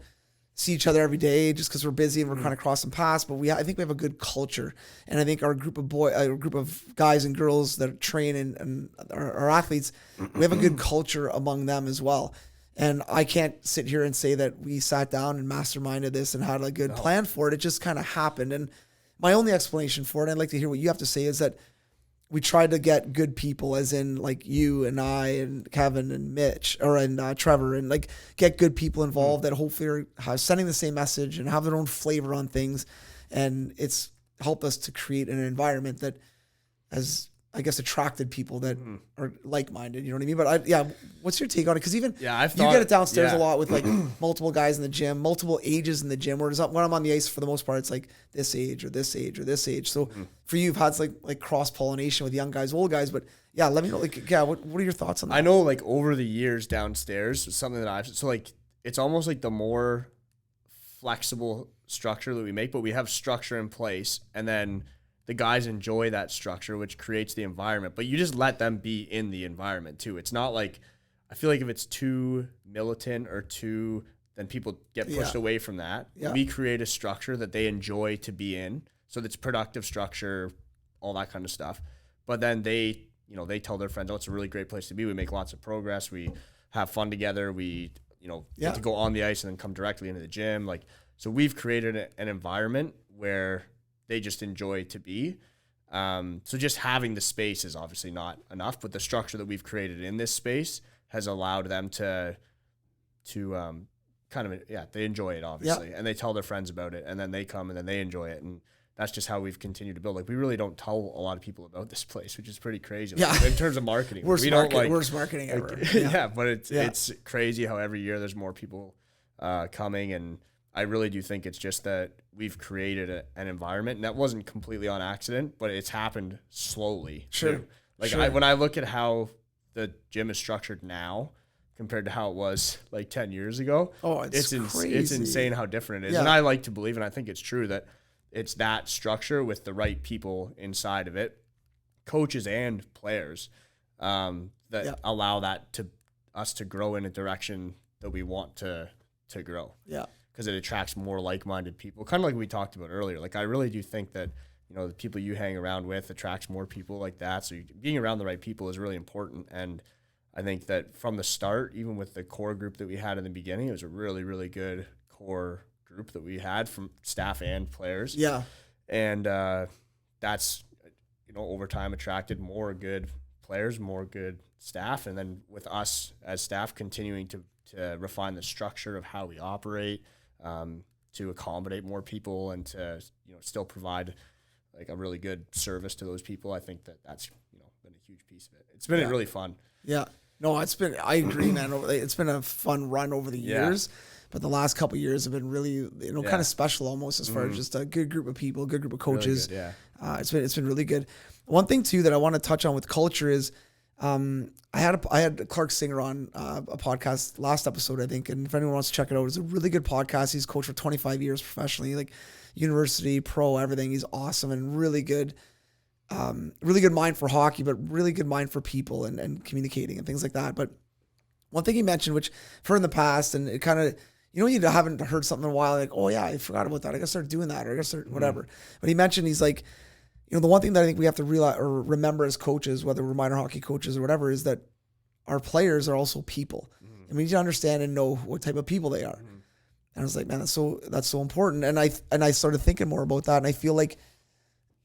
see each other every day just because we're busy and we're kind of crossing paths, but I think we have a good culture. And I think our group of guys and girls that train and our athletes, we have a good culture among them as well. And I can't sit here and say that we sat down and masterminded this and had a good plan for it. It just kind of happened. And my only explanation for it, and I'd like to hear what you have to say, is that we tried to get good people, as in like you and I and Kevin and Mitch and Trevor, and like get good people involved that hopefully are sending the same message and have their own flavor on things. And it's helped us to create an environment that has I guess, attracted people that are like-minded. You know what I mean? But what's your take on it? Because even you get it downstairs a lot with like multiple guys in the gym, multiple ages in the gym. Whereas when I'm on the ice, for the most part, it's like this age or this age or this age. So for you, you've had like cross-pollination with young guys, old guys. But yeah, let me know. Like, what are your thoughts on that? I know, like, over the years downstairs, something that it's almost like the more flexible structure that we make, but we have structure in place, and then the guys enjoy that structure, which creates the environment, but you just let them be in the environment too. It's not like, I feel like if it's too militant or then people get pushed away from that. Yeah. We create a structure that they enjoy to be in. So that's productive structure, all that kind of stuff. But then they tell their friends, oh, it's a really great place to be. We make lots of progress. We have fun together. We, get to go on the ice and then come directly into the gym. Like, so we've created an environment where they just enjoy to be. So just having the space is obviously not enough, but the structure that we've created in this space has allowed them to they enjoy it, obviously. And they tell their friends about it, and then they come and then they enjoy it. And that's just how we've continued to build. Like, we really don't tell a lot of people about this place, which is pretty crazy. Like, in terms of marketing. Worst marketing ever. But it's crazy how every year there's more people coming, and I really do think it's just that we've created an environment, and that wasn't completely on accident, but it's happened slowly. Sure. Too. Like, when I look at how the gym is structured now compared to how it was like 10 years ago, it's crazy. It's insane how different it is. And I like to believe, and I think it's true, that it's that structure with the right people inside of it, coaches and players, that allow that us to grow in a direction that we want to grow. Yeah. Because it attracts more like-minded people, kind of like we talked about earlier. Like, I really do think that, the people you hang around with attracts more people like that. So being around the right people is really important. And I think that from the start, even with the core group that we had in the beginning, it was a really, really good core group that we had from staff and players. Yeah. And that's, over time attracted more good players, more good staff. And then with us as staff continuing to refine the structure of how we operate, to accommodate more people and to, still provide like a really good service to those people. I think that's, been a huge piece of it. It's been really fun. Yeah. No, I agree, man. It's been a fun run over the years, but the last couple of years have been really, kind of special almost, as far as just a good group of people, good group of coaches. Really good, it's been really good. One thing too that I want to touch on with culture is, I had Clark Singer on a podcast last episode, I think, and if anyone wants to check it out, it's a really good podcast. He's coached for 25 years professionally, like university, pro, everything. He's awesome and really good mind for hockey, but really good mind for people and communicating and things like that. But one thing he mentioned, which I've heard in the past, and it kind of, you haven't heard something in a while, like, oh yeah, I forgot about that. I gotta start doing that, or I gotta start whatever. But he mentioned, he's like, the one thing that I think we have to realize or remember as coaches, whether we're minor hockey coaches or whatever, is that our players are also people. And we need to understand and know what type of people they are. And I was like, man, that's so important. And I started thinking more about that. And I feel like,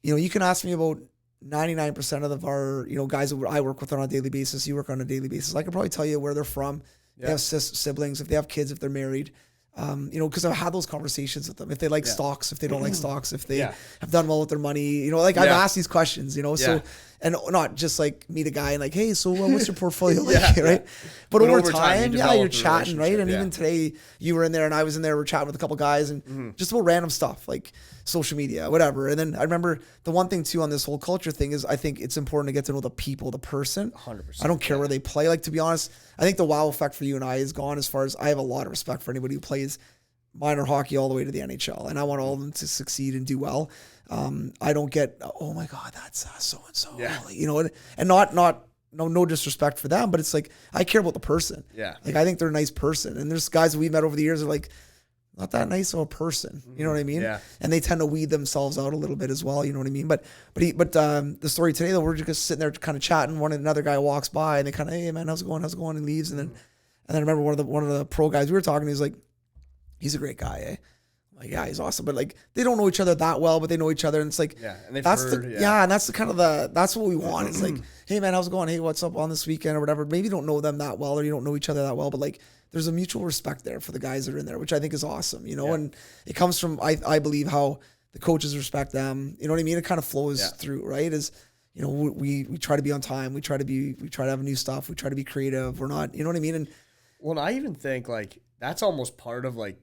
you can ask me about 99% of our, guys that I work with on a daily basis, you work on a daily basis. I could probably tell you where they're from. They have siblings, if they have kids, if they're married. Because I've had those conversations with them. If they like stocks, if they don't like stocks, if they have done well with their money, I've asked these questions, so, and not just like meet a guy and like, hey, so what's your portfolio like, right? But over time, you're chatting, right? And even today you were in there and I was in there, we're chatting with a couple guys and just about random stuff like social media, whatever. And then I remember the one thing too on this whole culture thing is I think it's important to get to know the people, the person. 100%. I don't care where they play. Like, to be honest, I think the wow effect for you and I is gone, as far as I have a lot of respect for anybody who plays minor hockey all the way to the NHL, and I want all of them to succeed and do well. I don't get, oh my God, that's so-and-so, and no disrespect for them, but it's like, I care about the person. Yeah. Like, I think they're a nice person. And there's guys that we've met over the years that are like, not that nice of a person. You know what I mean? Yeah. And they tend to weed themselves out a little bit as well. You know what I mean? But the story today, though, we're just sitting there kind of chatting. Another guy walks by and they kind of, hey man, how's it going? And leaves. And then I remember one of the pro guys we were talking to, he's like, he's a great guy, eh? Like, yeah, he's awesome. But like, they don't know each other that well, but they know each other. And it's like, and they've that's heard, and that's the kind of that's what we want. It's like, hey man, how's it going? Hey, what's up on this weekend or whatever? Maybe you don't know them that well, or you don't know each other that well, but like, there's a mutual respect there for the guys that are in there, which I think is awesome, and it comes from, I believe, how the coaches respect them. You know what I mean? It kind of flows through, right? Is, you know, we try to be on time. We try to have new stuff. We try to be creative. We're not, you know what I mean? And well, I even think like that's almost part of like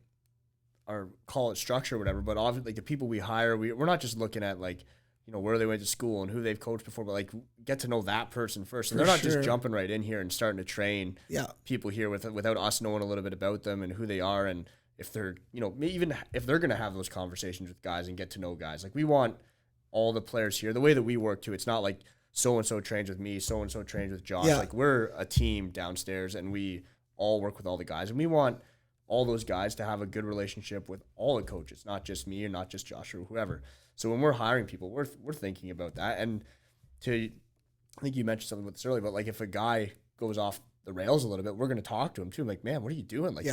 our call it structure or whatever, but obviously like the people we hire, we're not just looking at like, you know, where they went to school and who they've coached before, but like get to know that person first. And they're not just jumping right in here and starting to train people here without us knowing a little bit about them and who they are. And if they're, you know, even if they're going to have those conversations with guys and get to know guys, like we want all the players here, the way that we work too, it's not like so-and-so trains with me, so-and-so trains with Josh. Yeah. Like we're a team downstairs and we all work with all the guys, and we want all those guys to have a good relationship with all the coaches, not just me or not just Josh or whoever. So when we're hiring people, we're thinking about that. And I think you mentioned something about this earlier, but like if a guy goes off the rails a little bit, we're going to talk to him too. I'm like, man, what are you doing? Like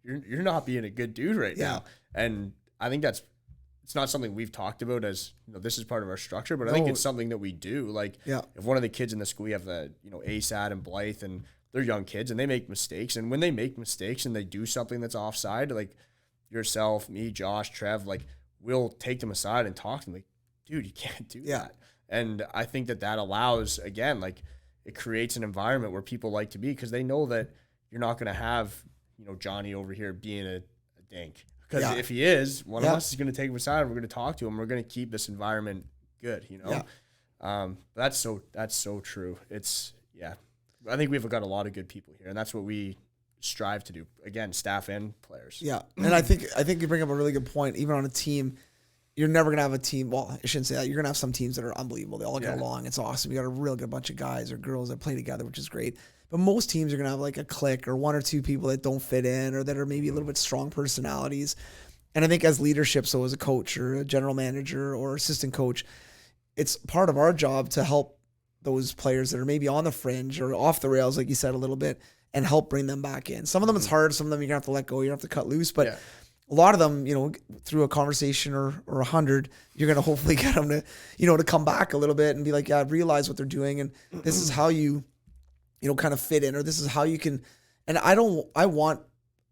you're not being a good dude right now. And I think it's not something we've talked about as, you know, this is part of our structure, but I think it's something that we do. Like if one of the kids in the school, we have ASAD and Blythe, and they're young kids and they make mistakes. And when they make mistakes and they do something that's offside, like yourself, me, Josh, Trev, like we'll take them aside and talk to them like, dude, you can't do that. And I think that allows, again, like it creates an environment where people like to be, because they know that you're not going to have, you know, Johnny over here being a dink. Because if he is, one of us is going to take him aside and we're going to talk to him. We're going to keep this environment good, you know? That's so true. I think we've got a lot of good people here, and that's what we strive to do. Again, staff and players. Yeah. And I think you bring up a really good point. Even on a team, you're never going to have a team. Well, I shouldn't say that. You're going to have some teams that are unbelievable. They all get along. It's awesome. You got a real good bunch of guys or girls that play together, which is great. But most teams are going to have like a clique or one or two people that don't fit in or that are maybe a little bit strong personalities. And I think as leadership, so as a coach or a general manager or assistant coach, it's part of our job to help those players that are maybe on the fringe or off the rails, like you said, a little bit, and help bring them back in. Some of them it's hard. Some of them you're going to have to let go. You have to cut loose. But a lot of them, you know, through a conversation or 100, you're going to hopefully get them to, you know, to come back a little bit and be like, yeah, realize what they're doing. And this is how you know, kind of fit in, or this is how you can. And I want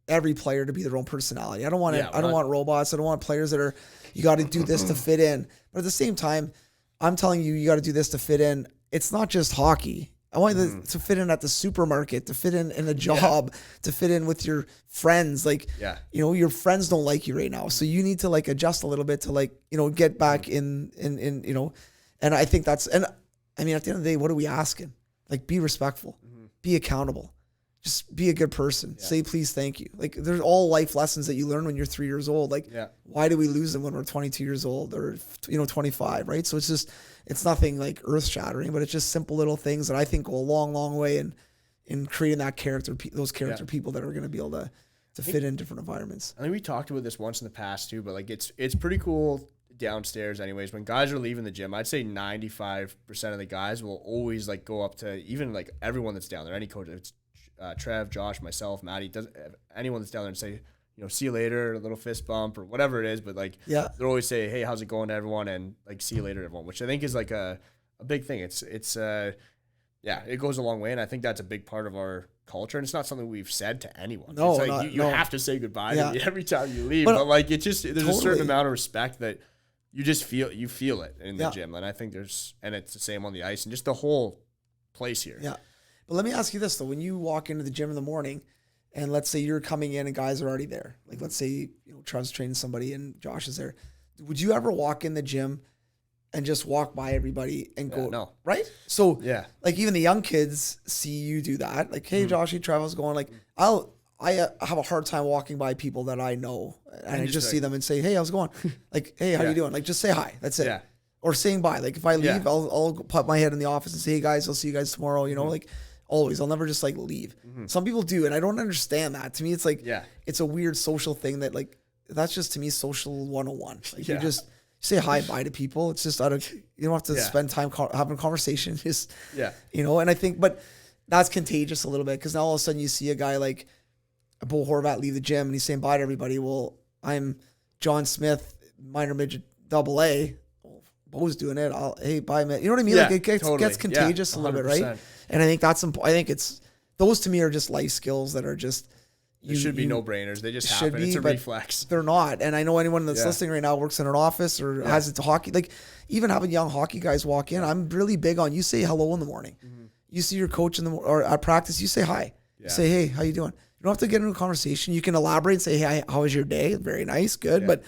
every player to be their own personality. I don't want I don't want robots. I don't want players that are, you got to do this to fit in. But at the same time, I'm telling you, you got to do this to fit in. It's not just hockey. I want you to fit in at the supermarket, to fit in a job, to fit in with your friends. Like, you know, your friends don't like you right now. So you need to like adjust a little bit to like, you know, get back in, you know, and I think that's, and I mean, at the end of the day, what are we asking? Like, be respectful, be accountable, just be a good person. Say, please, thank you. Like, there's all life lessons that you learn when you're 3 years old. Like, why do we lose them when we're 22 years old or, you know, 25, right? So it's just, it's nothing like earth shattering, but it's just simple little things that I think go a long, long way in creating that character, those character people that are going to be able to fit in different environments. I think we talked about this once in the past too, but like it's pretty cool downstairs anyways. When guys are leaving the gym, I'd say 95% of the guys will always like go up to even like everyone that's down there, any coach, if it's Trev, Josh, myself, Maddie, anyone that's down there, and say, you know, see you later, a little fist bump or whatever it is. But like, they'll always say, hey, how's it going to everyone? And like, see you later, everyone, which I think is like a big thing. It goes a long way. And I think that's a big part of our culture. And it's not something we've said to anyone. No, it's like you have to say goodbye to me every time you leave. But like, it just, there's a certain amount of respect that you just feel it in the gym. And I think and it's the same on the ice and just the whole place here. Yeah. But let me ask you this though. When you walk into the gym in the morning, and let's say you're coming in and guys are already there. Like, let's say, you know, Trev's training somebody and Josh is there. Would you ever walk in the gym and just walk by everybody and go, no. Right? So, like, even the young kids see you do that. Like, hey, Josh, hey, Trevor's going. Like, I have a hard time walking by people that I know. And I just see them and say, hey, how's it going? Like, hey, how you doing? Like, just say hi. That's it. Yeah. Or saying bye. Like, if I leave, I'll pop my head in the office and say, hey, guys, I'll see you guys tomorrow. You know, like, always. I'll never just like leave. Some people do, and I don't understand that. To me, it's like it's a weird social thing that like that's just to me social 101. Like you just say hi bye to people. It's just out of you don't have to spend time having a conversation. Just you know. And I think, but that's contagious a little bit because now all of a sudden you see a guy like Bo Horvat leave the gym and he's saying bye to everybody. Well, I'm John Smith, minor midget AA. Bo's doing it. Hey, bye, man. You know what I mean? Like it gets contagious a little bit, right? And I think I think it's those to me are just life skills that are just, There should be no-brainers. They just should happen. be, It's a but reflex. They're not. And I know anyone that's Yeah. listening right now works in an office or has it to hockey. Like even having young hockey guys walk in, I'm really big on you say hello in the morning. You see your coach or at practice, you say hi. You say, hey, how you doing? You don't have to get into a conversation. You can elaborate and say, hey, how was your day? Very nice, good. But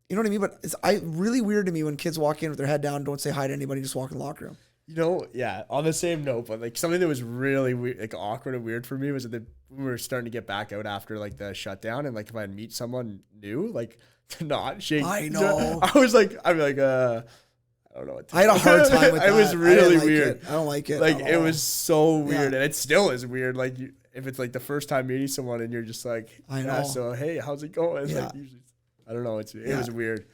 you know what I mean? But it's really weird to me when kids walk in with their head down, don't say hi to anybody, just walk in the locker room. You know, on the same note, but like something that was really weird, like awkward and weird for me was that we were starting to get back out after like the shutdown, and like if I'd meet someone new, like to not shake. I know. I'd be like, I don't know what to I had a hard time with that. It was really weird. I don't like it. Like it was so weird, Yeah. and it still is weird. Like if it's like the first time meeting someone, and you're just like, I know. so hey, how's it going? Yeah. Like usually, I don't know. It was weird.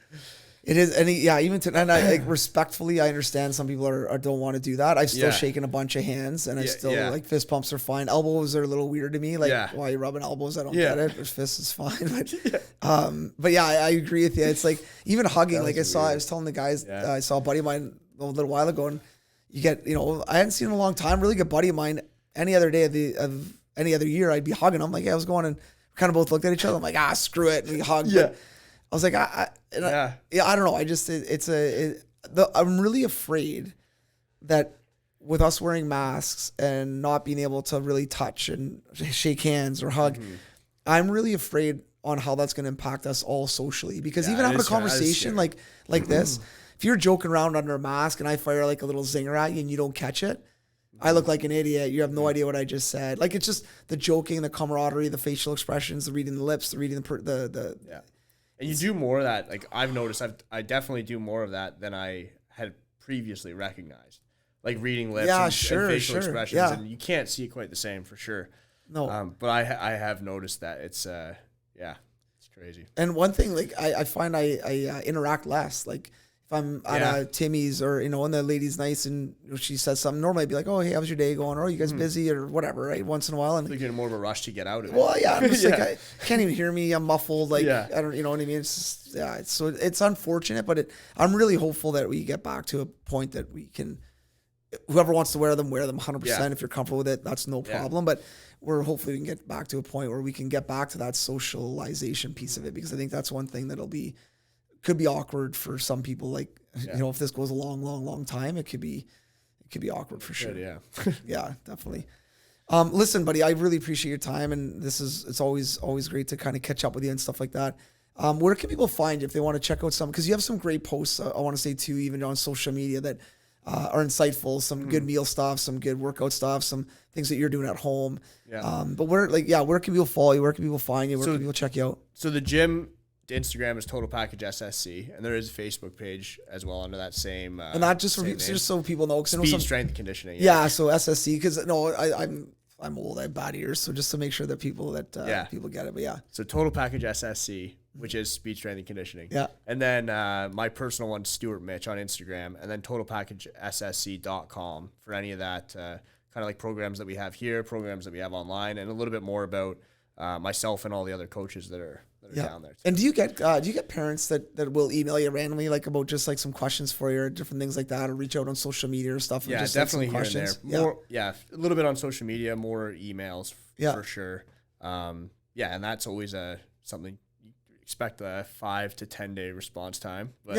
It is, and and I like respectfully, I understand some people don't want to do that. I've still shaken a bunch of hands, and I still like fist pumps are fine. Elbows are a little weird to me. Like why are you rubbing elbows? I don't get it. But fists is fine. But I agree with you. It's like even hugging. Like I was telling the guys, I saw a buddy of mine a little while ago, and you get, I hadn't seen him in a long time. Really good buddy of mine. Any other day of any other year, I'd be hugging him. Like I was going, and we kind of both looked at each other. I'm like, screw it, and we hugged. Yeah. I was like, I don't know. I just, I'm really afraid that with us wearing masks and not being able to really touch and shake hands or hug, I'm really afraid on how that's going to impact us all socially. Because even having a conversation like this, if you're joking around under a mask and I fire like a little zinger at you and you don't catch it, I look like an idiot. You have no idea what I just said. Like it's just the joking, the camaraderie, the facial expressions, the reading the lips, the reading the And you do more of that. Like I've noticed, I definitely do more of that than I had previously recognized. Like reading lips and facial expressions, and you can't see it quite the same for sure. No, but I have noticed that it's it's crazy. And one thing, like I find I interact less. Like if I'm at a Timmy's or and the lady's nice and she says something, normally I'd be like, oh hey, how's your day going? Or you guys busy or whatever, right? Once in a while, and you're getting more of a rush to get out of it. Well, I'm just like I can't even hear me. I'm muffled. Like I don't, you know what I mean? It's just, so it's unfortunate, but I'm really hopeful that we get back to a point that we can. Whoever wants to wear them 100%. If you're comfortable with it, that's no problem. But hopefully we can get back to a point where we can get back to that socialization piece of it, because I think that's one thing could be awkward for some people. Like if this goes a long time, it could be awkward for sure. Yeah, definitely. Listen, buddy, I really appreciate your time, and it's always great to kind of catch up with you and stuff like that. Where can people find you if they want to check out some? Because you have some great posts. I want to say too, even on social media that are insightful. Some good meal stuff, some good workout stuff, some things that you're doing at home. But where can people follow you? Where can people find you? Where can people check you out? So the gym Instagram is Total Package SSC, and there is a Facebook page as well under that same. And not just just so people know, Speed, strength, and conditioning. Yeah, so SSC, because I'm old, I have bad ears, so just to make sure that people people get it. But so Total Package SSC, which is speed, strength, and conditioning. Yeah, and then my personal one, Stewart Mitch on Instagram, and then totalpackageSSC.com for any of that kind of like programs that we have here, programs that we have online, and a little bit more about myself and all the other coaches that are down there too. And do you get parents that will email you randomly like about just like some questions for you or different things like that, or reach out on social media or stuff? Yeah, just definitely like here and there. More, a little bit on social media, more emails for sure. And that's always something you expect a 5 to 10 day response time. But,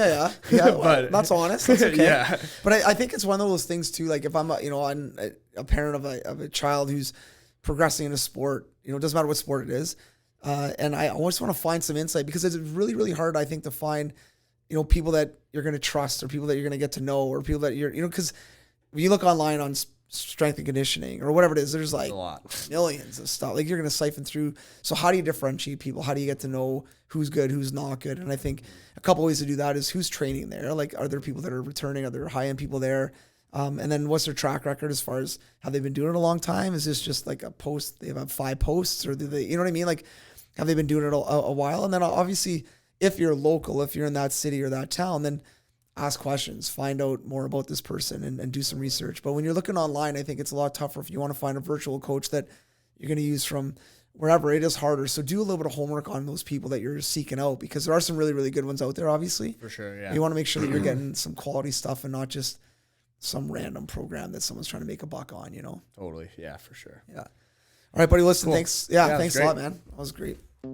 but that's honest. That's okay. But I think it's one of those things too. Like if I'm I'm a parent of a child who's progressing in a sport, it doesn't matter what sport it is. And I always want to find some insight, because it's really, really hard, I think, to find, people that you're going to trust or people that you're going to get to know, or people that because when you look online on strength and conditioning or whatever it is, there's like millions of stuff. Like you're going to siphon through. So how do you differentiate people? How do you get to know who's good, who's not good? And I think a couple ways to do that is who's training there. Like, are there people that are returning? Are there high-end people there? And then what's their track record as far as have they been doing it a long time? Is this just like a post? They have 5 posts, or do they, you know what I mean? Like, have they been doing it a while? And then obviously, if you're local, if you're in that city or that town, then ask questions, find out more about this person and do some research. But when you're looking online, I think it's a lot tougher if you want to find a virtual coach that you're going to use from wherever. It is harder. So do a little bit of homework on those people that you're seeking out, because there are some really, really good ones out there, obviously. For sure, yeah. You want to make sure that you're getting some quality stuff and not just some random program that someone's trying to make a buck on, Totally, yeah, for sure. Yeah. All right, buddy. Listen, Cool. thanks. Yeah, Yeah, thanks it a was lot, man. That was great. To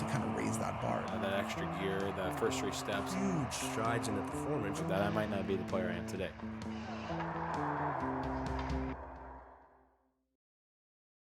kind of raise that bar. That extra gear, the first 3 steps, Huge strides in the performance. that I might not be the player I am today.